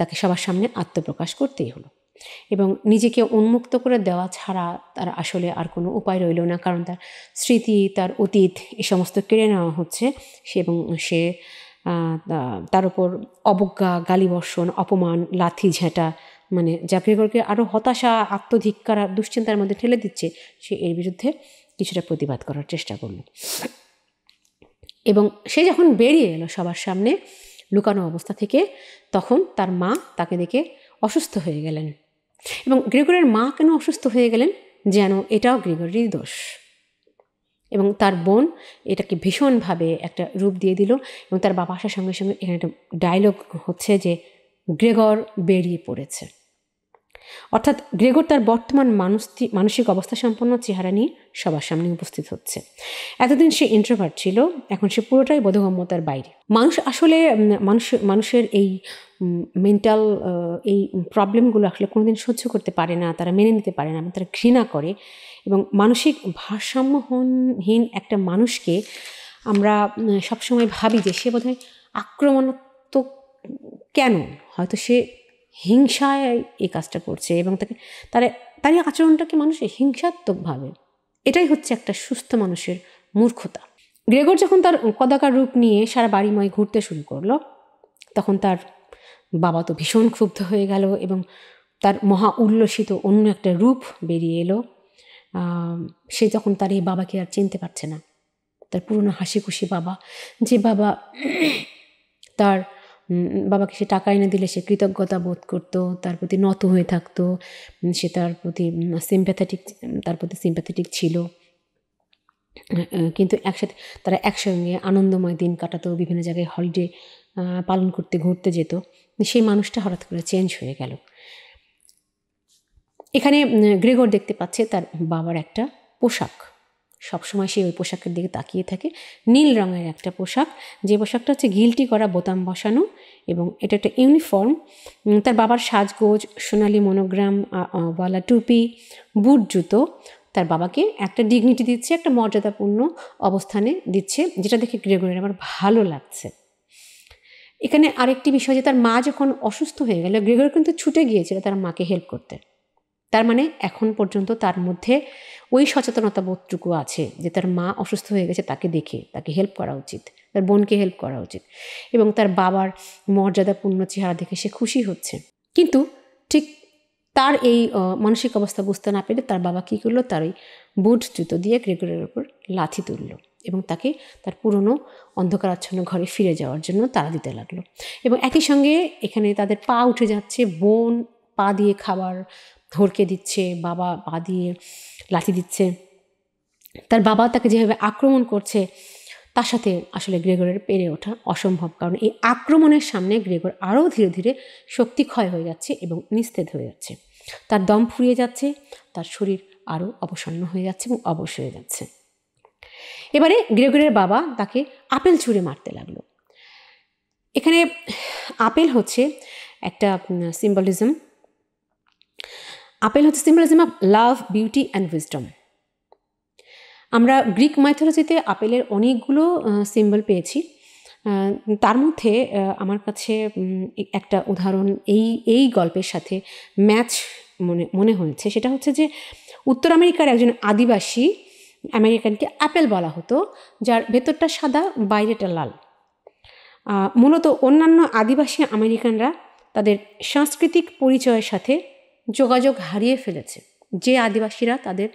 তাকে সবার সামনে আত্মপ্রকাশ করতেই হলো, এবং নিজেকে উন্মুক্ত করে দেওয়া ছাড়া তার আসলে আর কোনো উপায় রইল না, কারণ তার স্মৃতি, তার অতীত এ সমস্ত কেড়ে নেওয়া হচ্ছে, এবং সে তার উপর অবজ্ঞা, গালিবর্ষণ, অপমান, লাথি ঝেঁটা, মানে যা গ্রেগরকে আরও হতাশা, আত্মধিক্কার, দুশ্চিন্তার মধ্যে ঠেলে দিচ্ছে, সে এর বিরুদ্ধে কিছুটা প্রতিবাদ করার চেষ্টা করল। এবং সে যখন বেরিয়ে এলো সবার সামনে লুকানো অবস্থা থেকে, তখন তার মা তাকে দেখে অসুস্থ হয়ে গেলেন। এবং গ্রেগরের মা কেন অসুস্থ হয়ে গেলেন, যেন এটাও গ্রেগরেরই দোষ, এবং তার বোন এটাকে ভীষণভাবে একটা রূপ দিয়ে দিল। এবং তার বাবা আসার সঙ্গে সঙ্গে এখানে একটা ডায়লগ হচ্ছে যে গ্রেগর বেরিয়ে পড়েছে, অর্থাৎ গ্রেগর তার বর্তমান মানসিক অবস্থা সম্পন্ন চেহারা নিয়ে সবার সামনে উপস্থিত হচ্ছে। এতদিন সে ইন্ট্রোভার্ট ছিল, এখন সে পুরোটাই বোধগম্যতার বাইরে। মানুষ আসলে মানুষের এই মেন্টাল এই প্রবলেমগুলো আসলে কোনোদিন সহ্য করতে পারে না, তারা মেনে নিতে পারে না, তারা ঘৃণা করে। এবং মানসিক ভারসাম্যহীন একটা মানুষকে আমরা সবসময় ভাবি যে সে বোধহয় আক্রমণাত্মক, কেন, হয়তো সে হিংসায় এই কাজটা করছে, এবং তারই আচরণটাকে মানুষ হিংসাত্মক ভাবে। এটাই হচ্ছে একটা সুস্থ মানুষের মূর্খতা। গ্রেগর যখন তার কদাকার রূপ নিয়ে সারা বাড়িময় ঘুরতে শুরু করলো, তখন তার বাবা তো ভীষণ ক্ষুব্ধ হয়ে গেল, এবং তার মহা উল্লসিত অন্য একটা রূপ বেরিয়ে এলো। সে যখন তার এই বাবাকে আর চিনতে পারছে না, তার পুরনো হাসি খুশি বাবা, যে বাবা তার বাবাকে সে টাকা এনে দিলে সে কৃতজ্ঞতা বোধ করতো, তার প্রতি নত হয়ে থাকতো, সে তার প্রতি সিম্প্যাথেটিক ছিল। কিন্তু তারা একসঙ্গে আনন্দময় দিন কাটাতো, বিভিন্ন জায়গায় হলিডে পালন করতে, ঘুরতে যেত। সেই মানুষটা হঠাৎ করে চেঞ্জ হয়ে গেল। এখানে গ্রেগর দেখতে পাচ্ছে তার বাবার একটা পোশাক, সবসময় সে ওই পোশাকের দিকে তাকিয়ে থাকে, নীল রঙের একটা পোশাক, যে পোশাকটা হচ্ছে গিল্টি করা, বোতাম বসানো, এবং এটা একটা ইউনিফর্ম। তার বাবার সাজগোজ, সোনালি মনোগ্রাম ওয়ালা টুপি, বুট জুতো তার বাবাকে একটা ডিগনিটি দিচ্ছে, একটা মর্যাদাপূর্ণ অবস্থানে দিচ্ছে, যেটা দেখে গ্রেগরের আমার ভালো লাগছে। এখানে আরেকটি বিষয়, যে তার মা যখন অসুস্থ হয়ে গেল, গ্রেগর কিন্তু ছুটে গিয়েছিল তার মাকে হেল্প করতে। তার মানে এখন পর্যন্ত তার মধ্যে ওই সচেতনতা বোধটুকু আছে যে তার মা অসুস্থ হয়ে গেছে, তাকে দেখে তাকে হেল্প করা উচিত, তার বোনকে হেল্প করা উচিত, এবং তার বাবার মর্যাদাপূর্ণ চেহারা দেখে সে খুশি হচ্ছে। কিন্তু ঠিক তার এই মানসিক অবস্থা বুঝতে না পেরে তার বাবা কী করলো, তার ওই বুট জুতো দিয়ে গ্রেগরের উপর লাথি তুললো, এবং তাকে তার পুরনো অন্ধকারাচ্ছন্ন ঘরে ফিরে যাওয়ার জন্য তাড়া দিতে লাগলো। এবং একই সঙ্গে এখানে তাদের পা উঠে যাচ্ছে, বোন পা দিয়ে খাবার ধরকে দিচ্ছে, বাবা পা দিয়ে লাথি দিচ্ছে। তার বাবা তাকে যেভাবে আক্রমণ করছে, তার সাথে আসলে গ্রেগরের পেরে ওঠা অসম্ভব, কারণ এই আক্রমণের সামনে গ্রেগর আরও ধীরে ধীরে শক্তি ক্ষয় হয়ে যাচ্ছে এবং নিস্তেজ হয়ে যাচ্ছে, তার দম ফুরিয়ে যাচ্ছে, তার শরীর আরও অবসন্ন হয়ে যাচ্ছে এবং অবশ হয়ে যাচ্ছে। এবারে গ্রেগরের বাবা তাকে আপেল ছুঁড়ে মারতে লাগলো। এখানে আপেল হচ্ছে একটা সিম্বলিজম, আপেল হচ্ছে symbolism of love, beauty and wisdom. আমরা গ্রিক মাইথোলজিতে আপেলের অনেকগুলো সিম্বল পেয়েছি, তার মধ্যে আমার কাছে একটা উদাহরণ এই গল্পের সাথে ম্যাচ মনে হয়েছে। সেটা হচ্ছে যে উত্তর আমেরিকার একজন আদিবাসী আমেরিকানকে আপেল বলা হতো, যার ভেতরটা সাদা, বাইরেটা লাল। মূলত অন্যান্য আদিবাসী আমেরিকানরা তাদের সাংস্কৃতিক পরিচয়ের সাথে যোগাযোগ হারিয়ে ফেলেছে। যে আদিবাসীরা তাদের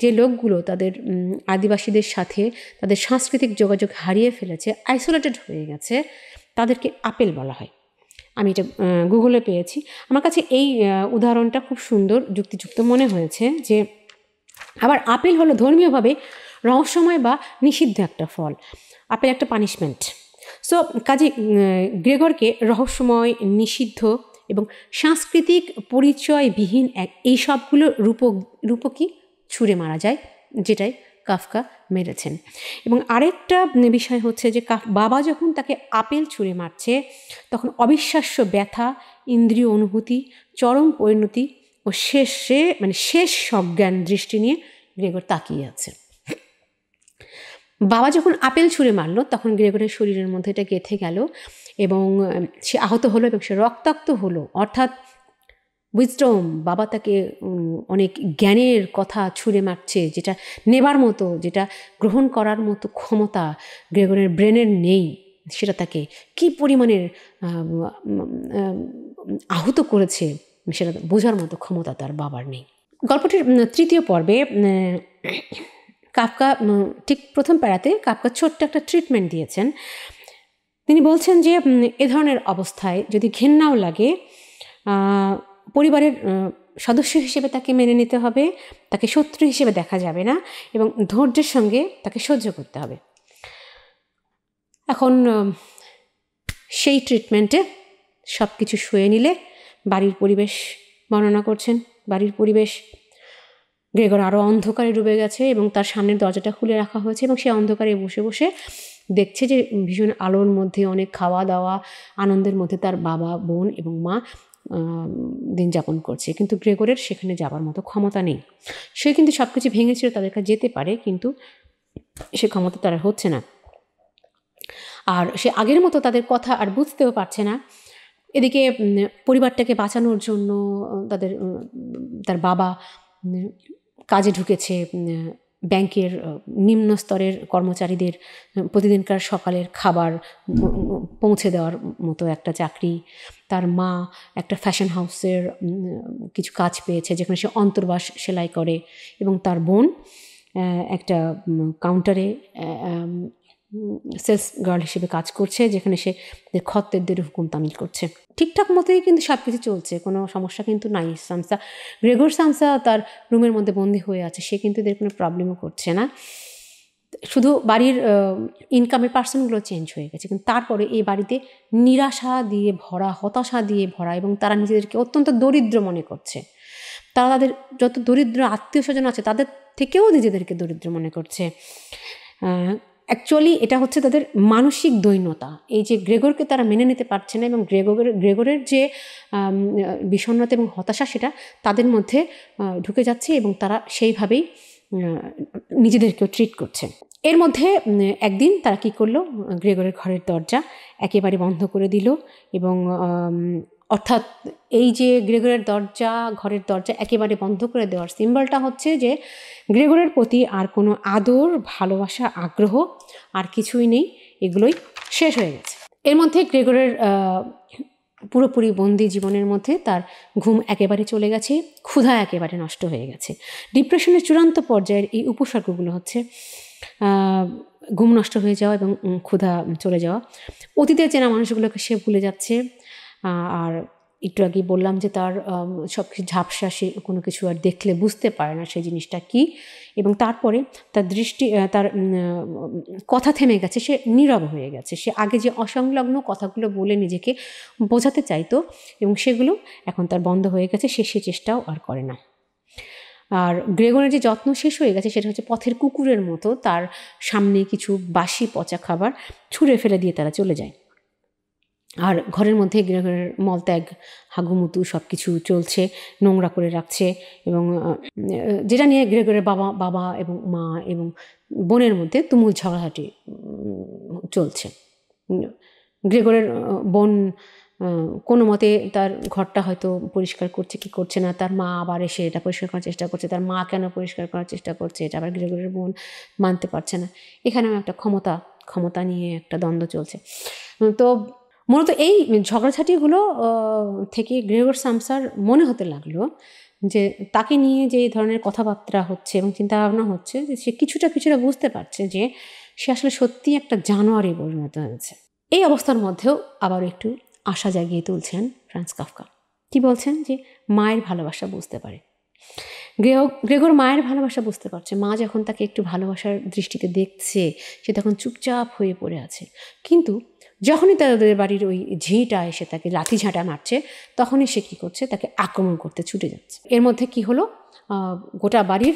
যে লোকগুলো তাদের আদিবাসীদের সাথে তাদের সাংস্কৃতিক যোগাযোগ হারিয়ে ফেলেছে, আইসোলেটেড হয়ে গেছে, তাদেরকে আপেল বলা হয়। আমি এটা গুগলে পেয়েছি। আমার কাছে এই উদাহরণটা খুব সুন্দর, যুক্তিযুক্ত মনে হয়েছে। যে আবার আপেল হলো ধর্মীয়ভাবে রহস্যময় বা নিষিদ্ধ একটা ফল, আপেল একটা পানিশমেন্ট। সো কাজে গ্রেগরকে রহস্যময়, নিষিদ্ধ এবং সাংস্কৃতিক পরিচয়বিহীন এই সবগুলো রূপকই ছুঁড়ে মারা যায়, যেটাই কাফকা মেরেছেন। এবং আরেকটা বিষয় হচ্ছে যে বাবা যখন তাকে আপেল ছুঁড়ে মারছে, তখন অবিশ্বাস্য ব্যথা, ইন্দ্রিয় অনুভূতি, চরম পরিণতি ও শেষ সজ্ঞান দৃষ্টি নিয়ে গ্রেগর তাকিয়ে আছে। বাবা যখন আপেল ছুঁড়ে মারল, তখন গ্রেগরের শরীরের মধ্যে এটা গেঁথে গেল এবং সে আহত হলো এবং সে রক্তাক্ত হলো। অর্থাৎ উইজডম, বাবা তাকে অনেক জ্ঞানের কথা ছুঁড়ে মারছে, যেটা নেবার মতো, যেটা গ্রহণ করার মতো ক্ষমতা গ্রেগরের ব্রেনের নেই, সেটা তাকে কী পরিমাণের আহত করেছে সেটা বোঝার মতো ক্ষমতা তার বাবার নেই। গল্পটির তৃতীয় পর্বে কাফকা ঠিক প্রথম প্যারাতে কাফকা ছোট্ট একটা ট্রিটমেন্ট দিয়েছেন। তিনি বলছেন যে এ ধরনের অবস্থায় যদি ঘেন্নাও লাগে, পরিবারের সদস্য হিসেবে তাকে মেনে নিতে হবে, তাকে শত্রু হিসেবে দেখা যাবে না এবং ধৈর্যের সঙ্গে তাকে সহ্য করতে হবে। এখন সেই ট্রিটমেন্টে সব কিছু সয়ে নিলে বাড়ির পরিবেশ বর্ণনা করছেন। বাড়ির পরিবেশ, গ্রেগর আরও অন্ধকারে ডুবে গেছে এবং তার সামনের দরজাটা খুলে রাখা হয়েছে এবং সে অন্ধকারে বসে বসে দেখছে যে ভীষণ আলোর মধ্যে, অনেক খাওয়া দাওয়া, আনন্দের মধ্যে তার বাবা, বোন এবং মা দিন যাপন করছে। কিন্তু গ্রেগরের সেখানে যাবার মতো ক্ষমতা নেই। সে কিন্তু সব কিছু ভেঙেছিল, তাদের কাছে যেতে পারে, কিন্তু সে ক্ষমতা তার হচ্ছে না। আর সে আগের মতো তাদের কথা আর বুঝতেও পারছে না। এদিকে পরিবারটাকে বাঁচানোর জন্য তার বাবা কাজে ঢুকেছে, ব্যাংকের নিম্ন স্তরের কর্মচারীদের প্রতিদিনকার সকালের খাবার পৌঁছে দেওয়ার মতো একটা চাকরি। তার মা একটা ফ্যাশন হাউসের কিছু কাজ পেয়েছে, যেখানে সে অন্তর্বাস সেলাই করে, এবং তার বোন একটা কাউন্টারে সেলস গার্ল হিসেবে কাজ করছে, যেখানে সে খদ্দেরদের হুকুম তামিল করছে। ঠিকঠাক মতোই কিন্তু সব কিছু চলছে, কোনো সমস্যা কিন্তু নাই। গ্রেগর সামসা তার রুমের মধ্যে বন্দি হয়ে আছে, সে কিন্তু এদের কোনো প্রবলেমও করছে না। শুধু বাড়ির ইনকামের পার্সনগুলো চেঞ্জ হয়ে গেছে, কিন্তু তারপরে এই বাড়িতে নিরাশা দিয়ে ভরা, হতাশা দিয়ে ভরা, এবং তারা নিজেদেরকে অত্যন্ত দরিদ্র মনে করছে। তারা তাদের যত দরিদ্র আত্মীয় স্বজন আছে তাদের থেকেও নিজেদেরকে দরিদ্র মনে করছে। অ্যাকচুয়ালি এটা হচ্ছে তাদের মানসিক দৈন্যতা। এই যে গ্রেগরকে তারা মেনে নিতে পারছে না এবং গ্রেগরের যে বিষণ্ণতা এবং হতাশা, সেটা তাদের মধ্যে ঢুকে যাচ্ছে এবং তারা সেইভাবেই নিজেদেরকেও ট্রিট করছে। এর মধ্যে একদিন তারা কি করলো, গ্রেগরের ঘরের দরজা একেবারে বন্ধ করে দিল। এবং অর্থাৎ এই যে গ্রেগরের ঘরের দরজা একেবারে বন্ধ করে দেওয়ার সিম্বলটা হচ্ছে যে গ্রেগরের প্রতি আর কোনো আদর, ভালোবাসা, আগ্রহ আর কিছুই নেই, এগুলোই শেষ হয়ে গেছে। এর মধ্যে গ্রেগরের পুরোপুরি বন্দি জীবনের মধ্যে তার ঘুম একেবারে চলে গেছে, ক্ষুধা একেবারে নষ্ট হয়ে গেছে। ডিপ্রেশনের চূড়ান্ত পর্যায়ের এই উপসর্গগুলো হচ্ছে ঘুম নষ্ট হয়ে যাওয়া এবং ক্ষুধা চলে যাওয়া। অতীতের চেনা মানুষগুলোকে সে ভুলে যাচ্ছে। আর একটু আগে বললাম যে তার সব কিছু ঝাপসা, সে কোনো কিছু আর দেখলে বুঝতে পারে না সেই জিনিসটা কী। এবং তারপরে তার কথা থেমে গেছে, সে নীরব হয়ে গেছে। সে আগে যে অসংলগ্ন কথাগুলো বলে নিজেকে বোঝাতে চাইতো এবং সেগুলো এখন তার বন্ধ হয়ে গেছে, সে চেষ্টাও আর করে না। আর গ্রেগরের যে যত্ন শেষ হয়ে গেছে, সেটা হচ্ছে পথের কুকুরের মতো তার সামনে কিছু বাসি পচা খাবার ছুঁড়ে ফেলে দিয়ে তারা চলে যায়। আর ঘরের মধ্যে গ্রেগরের মলত্যাগ, হাগুমুতু সব কিছু চলছে, নোংরা করে রাখছে। এবং যেটা নিয়ে গ্রেগরের বাবা এবং মা এবং বোনের মধ্যে তুমুল ঝগড়াঝাটি চলছে। গ্রেগরের বোন কোনো মতে তার ঘরটা হয়তো পরিষ্কার করছে কি করছে না, তার মা আবার এসে এটা পরিষ্কার করার চেষ্টা করছে, তার মা কেন পরিষ্কার করার চেষ্টা করছে এটা আবার গ্রেগরের বোন মানতে পারছে না। এখানেও একটা ক্ষমতা নিয়ে একটা দ্বন্দ্ব চলছে। তো মূলত এই ঝগড়াঝাটিগুলো থেকে গ্রেগর সামসার মনে হতে লাগলো যে তাকে নিয়ে যে ধরনের কথাবার্তা হচ্ছে এবং চিন্তাভাবনা হচ্ছে, যে সে কিছুটা বুঝতে পারছে যে সে আসলে সত্যি একটা জানোয়ারে পরিণত হয়েছে। এই অবস্থার মধ্যেও আবার একটু আশা জাগিয়ে তুলছেন ফ্রান্স কাফকা। কি বলছেন, যে মায়ের ভালোবাসা বুঝতে পারে। গ্রেগর মায়ের ভালোবাসা বুঝতে পারছে। মা যখন তাকে একটু ভালোবাসার দৃষ্টিতে দেখছে, সে তখন চুপচাপ হয়ে পড়ে আছে। কিন্তু যখনই তাদের বাড়ির ওই ঝিঁটা এসে তাকে লাঠি ঝাঁটা মারছে, তখনই সে কী করছে, তাকে আক্রমণ করতে ছুটে যাচ্ছে। এর মধ্যে কি হলো, গোটা বাড়ির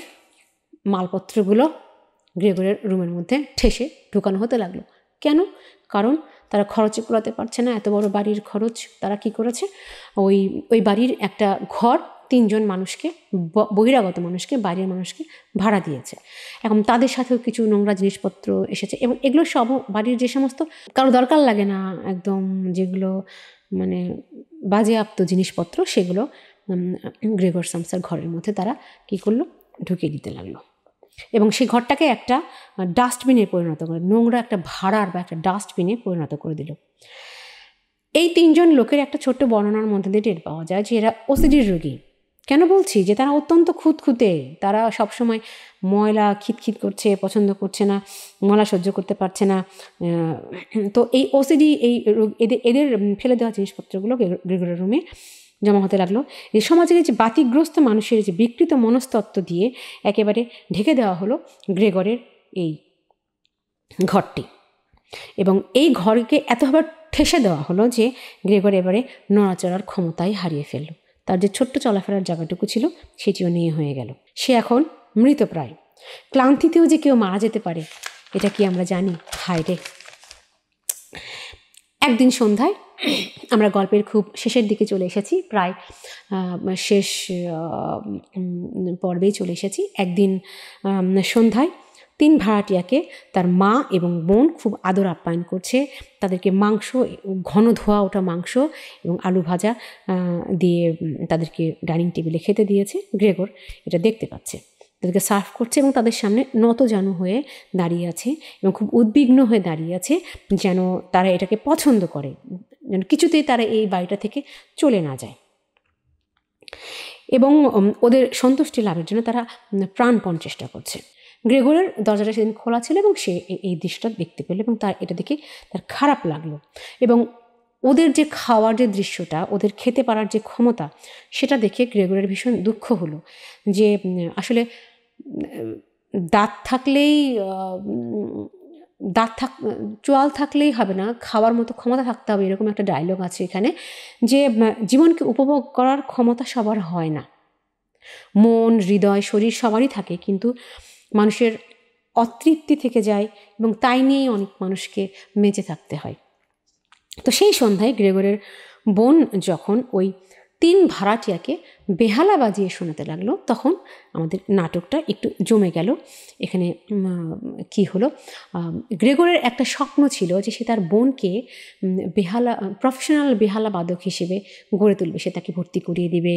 মালপত্রগুলো গ্রেগরের রুমের মধ্যে ঠেসে ঢুকানো হতে লাগলো। কেন? কারণ তারা খরচে কুলাতে পারছে না, এত বড় বাড়ির খরচ। তারা কি করেছে, ওই বাড়ির একটা ঘর 3 জন মানুষকে, বহিরাগত মানুষকে, বাইরের মানুষকে ভাড়া দিয়েছে। এখন তাদের সাথেও কিছু নোংরা জিনিসপত্র এসেছে, এবং এগুলো সব বাড়ির যে সমস্ত কারো দরকার লাগে না, একদম যেগুলো মানে বাজেয়াপ্ত জিনিসপত্র, সেগুলো গ্রেগর সামসার ঘরের মধ্যে তারা কী করলো, ঢুকিয়ে দিতে লাগলো। এবং সেই ঘরটাকে একটা ডাস্টবিনে পরিণত করে, নোংরা একটা ভাড়ার বা একটা ডাস্টবিনে পরিণত করে দিল। এই 3 জন লোকের একটা ছোট্ট বর্ণনার মধ্যে দিয়ে টের পাওয়া যায় যে এরা ওসিডির রোগী। কেন বলছি, যে তারা অত্যন্ত খুঁতখুঁতে, তারা সবসময় ময়লা খিটখিট করছে, পছন্দ করছে না, ময়লা সহ্য করতে পারছে না। তো এই ওসিডি, এই এদের ফেলে দেওয়া জিনিসপত্রগুলো গ্রেগরের রুমে জমা হতে লাগলো। এই সমাজের যে বাতিগ্রস্ত মানুষের যে বিকৃত মনস্তত্ত্ব দিয়ে একেবারে ঢেকে দেওয়া হলো গ্রেগরের এই ঘরটি, এবং এই ঘরকে এতভাবে ঠেসে দেওয়া হলো যে গ্রেগর এবারে নড়াচড়ার ক্ষমতাই হারিয়ে ফেলল। তার যে ছোট্ট চলাফেরার জায়গাটুকু ছিল সেটিও নিয়ে হয়ে গেল। সে এখন মৃতপ্রায়। ক্লান্তিতেও যে কেউ মারা যেতে পারে, এটা কি আমরা জানি? হায় রে! একদিন সন্ধ্যায়, আমরা গল্পের খুব শেষের দিকে চলে এসেছি, প্রায় শেষ পর্বেই চলে এসেছি। একদিন সন্ধ্যায় 3 ভাড়াটিয়াকে তার মা এবং বোন খুব আদর আপ্যায়ন করছে। তাদেরকে মাংস, ঘন ধোয়া ওঠা মাংস এবং আলু ভাজা দিয়ে তাদেরকে ডাইনিং টেবিলে খেতে দিয়েছে। গ্রেগর এটা দেখতে পাচ্ছে, তাদেরকে সার্ভ করছে এবং তাদের সামনে নতজানু হয়ে দাঁড়িয়ে আছে এবং খুব উদ্বিগ্ন হয়ে দাঁড়িয়ে আছে, যেন তারা এটাকে পছন্দ করে, যেন কিছুতেই তারা এই বাড়িটা থেকে চলে না যায়। এবং ওদের সন্তুষ্টি লাভের জন্য তারা প্রাণপণ চেষ্টা করছে। গ্রেগরের দরজাটা সেদিন খোলা ছিল এবং সে এই দৃশ্যটা দেখতে পেল এবং তার এটা দেখে তার খারাপ লাগলো। এবং ওদের যে খাওয়ার যে দৃশ্যটা, ওদের খেতে পারার যে ক্ষমতা, সেটা দেখে গ্রেগরের ভীষণ দুঃখ হলো যে আসলে চোয়াল থাকলেই হবে না, খাওয়ার মতো ক্ষমতা থাকতে হবে, এরকম একটা ডায়লগ আছে এখানে, যে জীবনকে উপভোগ করার ক্ষমতা সবার হয় না। মন, হৃদয়, শরীর সবারই থাকে, কিন্তু মানুষের অতৃপ্তি থেকে যায় এবং তাই নিয়েই অনেক মানুষকে বেঁচে থাকতে হয়। তো সেই সন্ধ্যায় গ্রেগরের বোন যখন ওই 3 ভাড়াটিয়াকে বেহালা বাজিয়ে শোনাতে লাগলো, তখন আমাদের নাটকটা একটু জমে গেল। এখানে কি হলো, গ্রেগরের একটা স্বপ্ন ছিল যে সে তার বোনকে প্রফেশনাল বেহালা বাদক হিসেবে গড়ে তুলবে, সে তাকে ভর্তি করিয়ে দিবে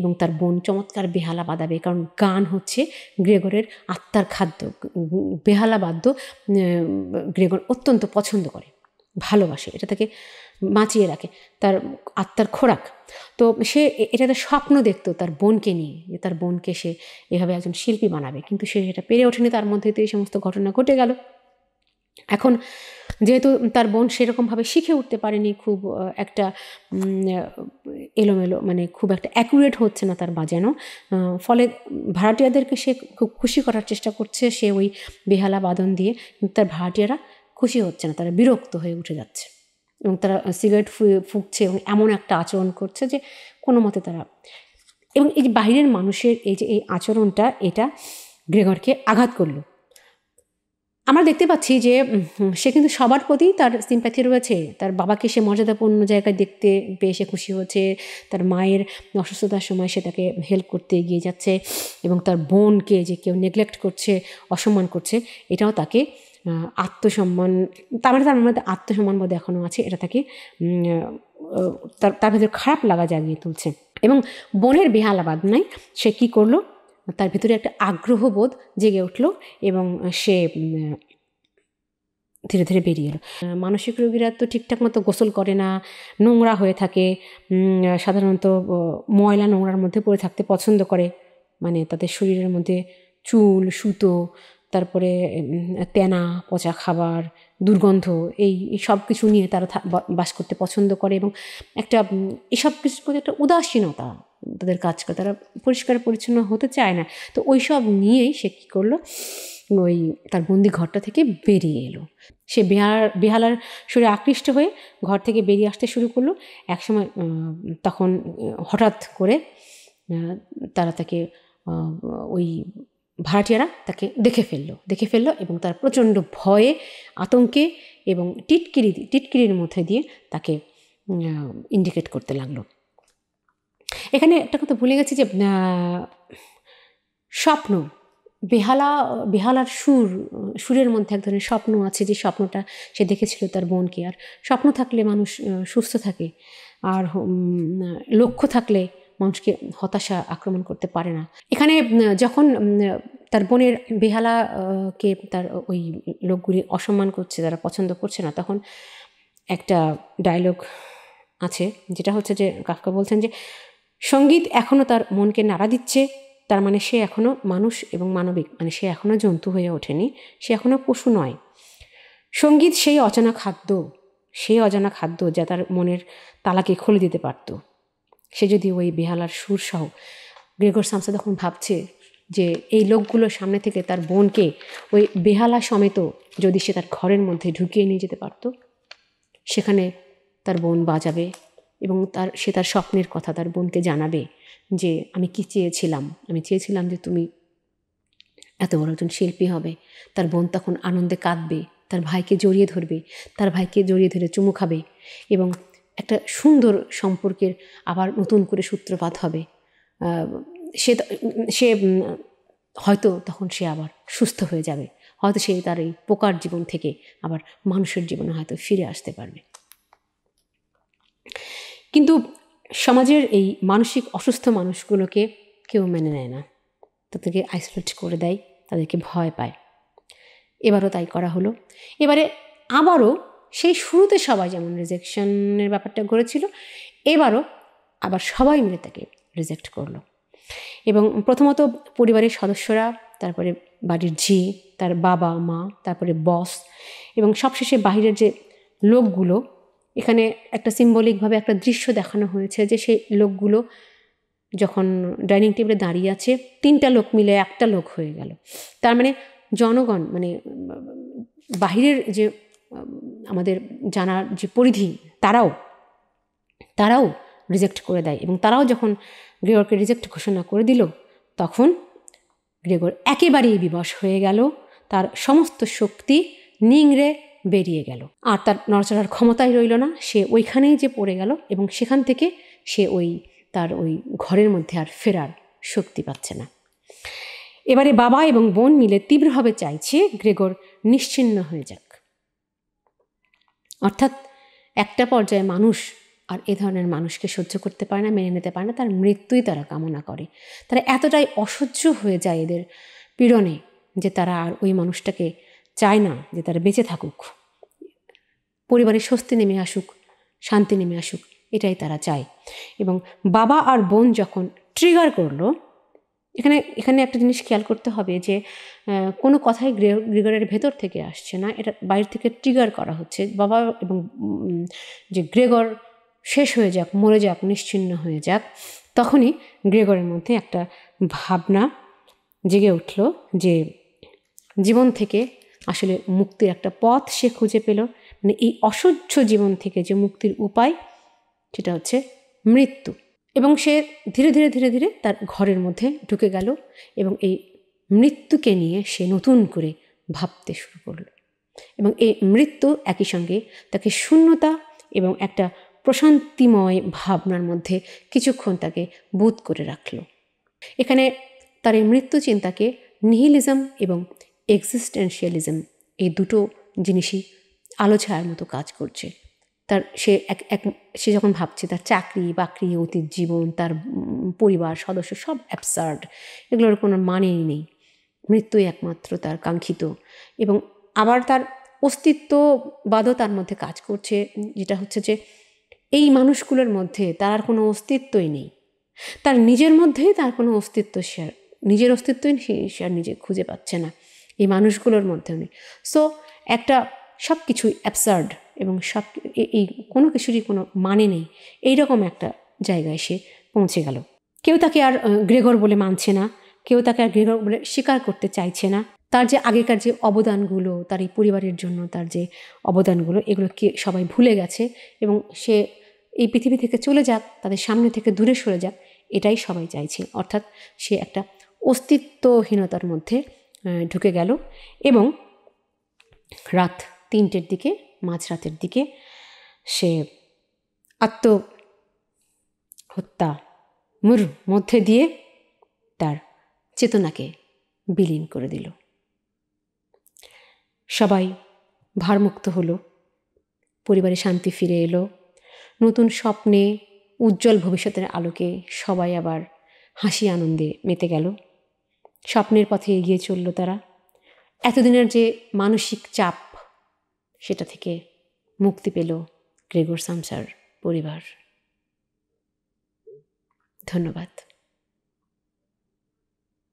এবং তার বোন চমৎকার বেহালা বাজাবে, কারণ গান হচ্ছে গ্রেগরের আত্মার খাদ্য। বেহালা বাদ্য গ্রেগর অত্যন্ত পছন্দ করে, ভালোবাসে, এটা তাকে বাঁচিয়ে রাখে, তার আত্মার খোরাক। তো সে এটা একটা স্বপ্ন দেখতো তার বোনকে নিয়ে, যে তার বোনকে সে এভাবে একজন শিল্পী বানাবে, কিন্তু সে এটা পেরে ওঠেনি। তার মধ্যে তো এই সমস্ত ঘটনা ঘটে গেল। এখন যেহেতু তার বোন সেরকমভাবে শিখে উঠতে পারেনি, খুব একটা এলোমেলো, মানে খুব একটা অ্যাকুরেট হচ্ছে না তার বাজানো, ফলে ভাড়াটিয়াদেরকে সে খুব খুশি করার চেষ্টা করছে সে ওই বেহালা বাদন দিয়ে, কিন্তু তার ভাড়াটিয়ারা খুশি হচ্ছে না, তারা বিরক্ত হয়ে উঠে যাচ্ছে এবং তারা সিগারেট ফুঁকছে এবং এমন একটা আচরণ করছে যে কোনো মতে তারা, এবং এই যে বাইরের মানুষের এই আচরণটা, এটা গ্রেগরকে আঘাত করলো। আমরা দেখতে পাচ্ছি যে সে কিন্তু সবার প্রতি তার সিম্প্যাথি রয়েছে। তার বাবাকে সে মর্যাদাপূর্ণ জায়গায় দেখতে পেয়ে সে খুশি হচ্ছে, তার মায়ের অসুস্থতার সময় সে তাকে হেল্প করতে এগিয়ে যাচ্ছে, এবং তার বোনকে যে কেউ নেগলেক্ট করছে, অসম্মান করছে, এটাও তাকে আত্মসম্মান, তার মধ্যে আত্মসম্মান বোধ এখনও আছে, এটা তাকে তার ভেতরে খারাপ লাগা জাগিয়ে তুলছে। এবং বোনের বেহালাবাদ নাই, সে কী করলো, তার ভিতরে একটা আগ্রহবোধ জেগে উঠল এবং সে ধীরে ধীরে বেরিয়ে এলো। মানসিক রোগীরা তো ঠিকঠাক মতো গোসল করে না, নোংরা হয়ে থাকে, সাধারণত ময়লা নোংরার মধ্যে পড়ে থাকতে পছন্দ করে, মানে তাদের শরীরের মধ্যে চুল, সুতো, তারপরে তেনা, পচা খাবার, দুর্গন্ধ, এই সব কিছু নিয়ে তারা বাস করতে পছন্দ করে এবং একটা এসব কিছুর প্রতি একটা উদাসীনতা তাদের কাজ করে, তারা পরিষ্কার পরিচ্ছন্ন হতে চায় না। তো ওই সব নিয়েই সে কী করলো, ওই তার বন্দি ঘরটা থেকে বেরিয়ে এলো। সে বেহালার সুরে আকৃষ্ট হয়ে ঘর থেকে বেরিয়ে আসতে শুরু করলো। একসময় তখন হঠাৎ করে তারা তাকে ওই ভাড়াটিয়ারা তাকে দেখে ফেললো এবং তার প্রচণ্ড ভয়ে, আতঙ্কে এবং টিটকিরির মধ্যে দিয়ে তাকে ইন্ডিকেট করতে লাগলো। এখানে একটা কথা ভুলে গেছি যে স্বপ্ন, বেহালার সুরের মধ্যে এক ধরনের স্বপ্ন আছে, যে স্বপ্নটা সে দেখেছিল তার বোনকে। আর স্বপ্ন থাকলে মানুষ সুস্থ থাকে, আর লক্ষ্য থাকলে মানুষকে হতাশা আক্রমণ করতে পারে না। এখানে যখন তার বোনের বেহালাকে তার ওই লোকগুলি অসম্মান করছে, তারা পছন্দ করছে না, তখন একটা ডায়লগ আছে যেটা হচ্ছে যে কাফকা বলছেন যে সঙ্গীত এখনও তার মনকে নাড়া দিচ্ছে, তার মানে সে এখনও মানুষ এবং মানবিক, মানে সে এখনও জন্তু হয়ে ওঠেনি, সে এখনও পশু নয়। সঙ্গীত সেই অজানা খাদ্য যা তার মনের তালাকে খুলে দিতে পারত। সে যদি ওই বেহালার সুর সহ, গ্রেগর সামসা তখন ভাবছে যে এই লোকগুলোর সামনে থেকে তার বোনকে ওই বেহালা সমেত যদি সে তার ঘরের মধ্যে ঢুকিয়ে নিয়ে যেতে পারত, সেখানে তার বোন বাজাবে এবং সে তার স্বপ্নের কথা তার বোনকে জানাবে যে আমি কি চেয়েছিলাম, আমি চেয়েছিলাম যে তুমি এত বড় একজন শিল্পী হবে। তার বোন তখন আনন্দে কাঁদবে, তার ভাইকে জড়িয়ে ধরবে, তার ভাইকে জড়িয়ে ধরে চুমু খাবে এবং একটা সুন্দর সম্পর্কের আবার নতুন করে সূত্রপাত হবে। সে হয়তো তখন সে আবার সুস্থ হয়ে যাবে, হয়তো সে তার এই পোকার জীবন থেকে আবার মানুষের জীবনে হয়তো ফিরে আসতে পারবে। কিন্তু সমাজের এই মানসিক অসুস্থ মানুষগুলোকে কেউ মেনে নেয় না, তাদেরকে আইসোলেট করে দেয়, তাদেরকে ভয় পায়। এবারও তাই করা হলো। এবারে আবারও সেই শুরুতে সবাই যেমন রিজেকশনের ব্যাপারটা ঘটেছিল, এবারও আবার সবাই মিলে তাকে রিজেক্ট করলো। এবং প্রথমত পরিবারের সদস্যরা, তারপরে বাড়ির ঝি, তার বাবা মা, তারপরে বস এবং সবশেষে বাহিরের যে লোকগুলো। এখানে একটা সিম্বলিকভাবে একটা দৃশ্য দেখানো হয়েছে যে সেই লোকগুলো যখন ডাইনিং টেবিলে দাঁড়িয়ে আছে, 3টা লোক মিলে একটা লোক হয়ে গেল। তার মানে জনগণ, মানে বাহিরের যে আমাদের জানার যে পরিধি, তারাও রিজেক্ট করে দেয়। এবং তারাও যখন গ্রেগরকে রিজেক্ট ঘোষণা করে দিল, তখন গ্রেগর একেবারেই বিবশ হয়ে গেল, তার সমস্ত শক্তি নিংড়ে বেরিয়ে গেল, আর তার নড়াচড়ার ক্ষমতাই রইল না। সে ওইখানেই যে পড়ে গেল এবং সেখান থেকে সে তার ওই ঘরের মধ্যে আর ফেরার শক্তি পাচ্ছে না। এবারে বাবা এবং বোন মিলে তীব্রভাবে চাইছে গ্রেগর নিশ্চিহ্ন হয়ে যাক। অর্থাৎ একটা পর্যায়ে মানুষ আর এ ধরনের মানুষকে সহ্য করতে পারে না, মেনে নিতে পারে না, তার মৃত্যুই তারা কামনা করে। তারা এতটাই অসহ্য হয়ে যায় এদের পীড়নে যে তারা আর ওই মানুষটাকে চায় না যে তারা বেঁচে থাকুক, পরিবারের স্বস্তি নেমে আসুক, শান্তি নেমে আসুক, এটাই তারা চায়। এবং বাবা আর বোন যখন ট্রিগার করলো, এখানে একটা জিনিস খেয়াল করতে হবে যে কোনো কথাই গ্রেগরের ভেতর থেকে আসছে না, এটা বাইরে থেকে ট্রিগার করা হচ্ছে। বাবা এবং যে গ্রেগর শেষ হয়ে যাক, মরে যাক, নিশ্চিহ্ন হয়ে যাক, তখনই গ্রেগরের মধ্যে একটা ভাবনা জেগে উঠল যে জীবন থেকে আসলে মুক্তির একটা পথ সে খুঁজে পেল। মানে এই অসহ্য জীবন থেকে যে মুক্তির উপায়, সেটা হচ্ছে মৃত্যু। এবং সে ধীরে ধীরে তার ঘরের মধ্যে ঢুকে গেল এবং এই মৃত্যুকে নিয়ে সে নতুন করে ভাবতে শুরু করল। এবং এই মৃত্যু একই সঙ্গে তাকে শূন্যতা এবং একটা প্রশান্তিময় ভাবনার মধ্যে কিছুক্ষণ তাকে বোধ করে রাখল। এখানে তার এই মৃত্যু চিন্তাকে নিহিলিজম এবং এক্সিস্টেন্সিয়ালিজম, এই দুটো জিনিসই আলো ছায়ার মতো কাজ করছে। সে যখন ভাবছে তার চাকরি বাকরি, অতীত জীবন, তার পরিবার সদস্য সব অ্যাবসার্ড, এগুলোর কোনো মানেই নেই, মৃত্যুই একমাত্র তার কাঙ্ক্ষিত। এবং আবার তার অস্তিত্ববাদও তার মধ্যে কাজ করছে, যেটা হচ্ছে যে এই মানুষগুলোর মধ্যে তার আর কোনো অস্তিত্বই নেই, তার নিজের মধ্যেই তার কোনো অস্তিত্ব, নিজের অস্তিত্বই সে আর নিজে খুঁজে পাচ্ছে না। এই মানুষগুলোর মধ্যেও নেই। সো একটা সব কিছুই অ্যাবসার্ড এবং সব এই কোনো কিছুরই কোনো মানে নেই, এইরকম একটা জায়গায় সে পৌঁছে গেল। কেউ তাকে আর গ্রেগর বলে মানছে না, কেউ তাকে আর গ্রেগর বলে স্বীকার করতে চাইছে না। তার যে আগেকার যে অবদানগুলো, তার এই পরিবারের জন্য তার যে অবদানগুলো, এগুলোকে সবাই ভুলে গেছে এবং সে এই পৃথিবী থেকে চলে যাক, তাদের সামনে থেকে দূরে সরে যাক, এটাই সবাই চাইছে। অর্থাৎ সে একটা অস্তিত্বহীনতার মধ্যে ঢুকে গেল এবং রাত 3টের দিকে, মাঝরাতের দিকে সে আত্মহত্যা মধ্যে দিয়ে তার চেতনাকে বিলীন করে দিল। সবাই ভারমুক্ত হলো, পরিবারে শান্তি ফিরে এলো, নতুন স্বপ্নে উজ্জ্বল ভবিষ্যতের আলোকে সবাই আবার হাসি আনন্দে মেতে গেল, স্বপ্নের পথে এগিয়ে চলল তারা। এতদিনের যে মানসিক চাপ, সেটা থেকে মুক্তি পেল গ্রেগর সামসার পরিবার। ধন্যবাদ।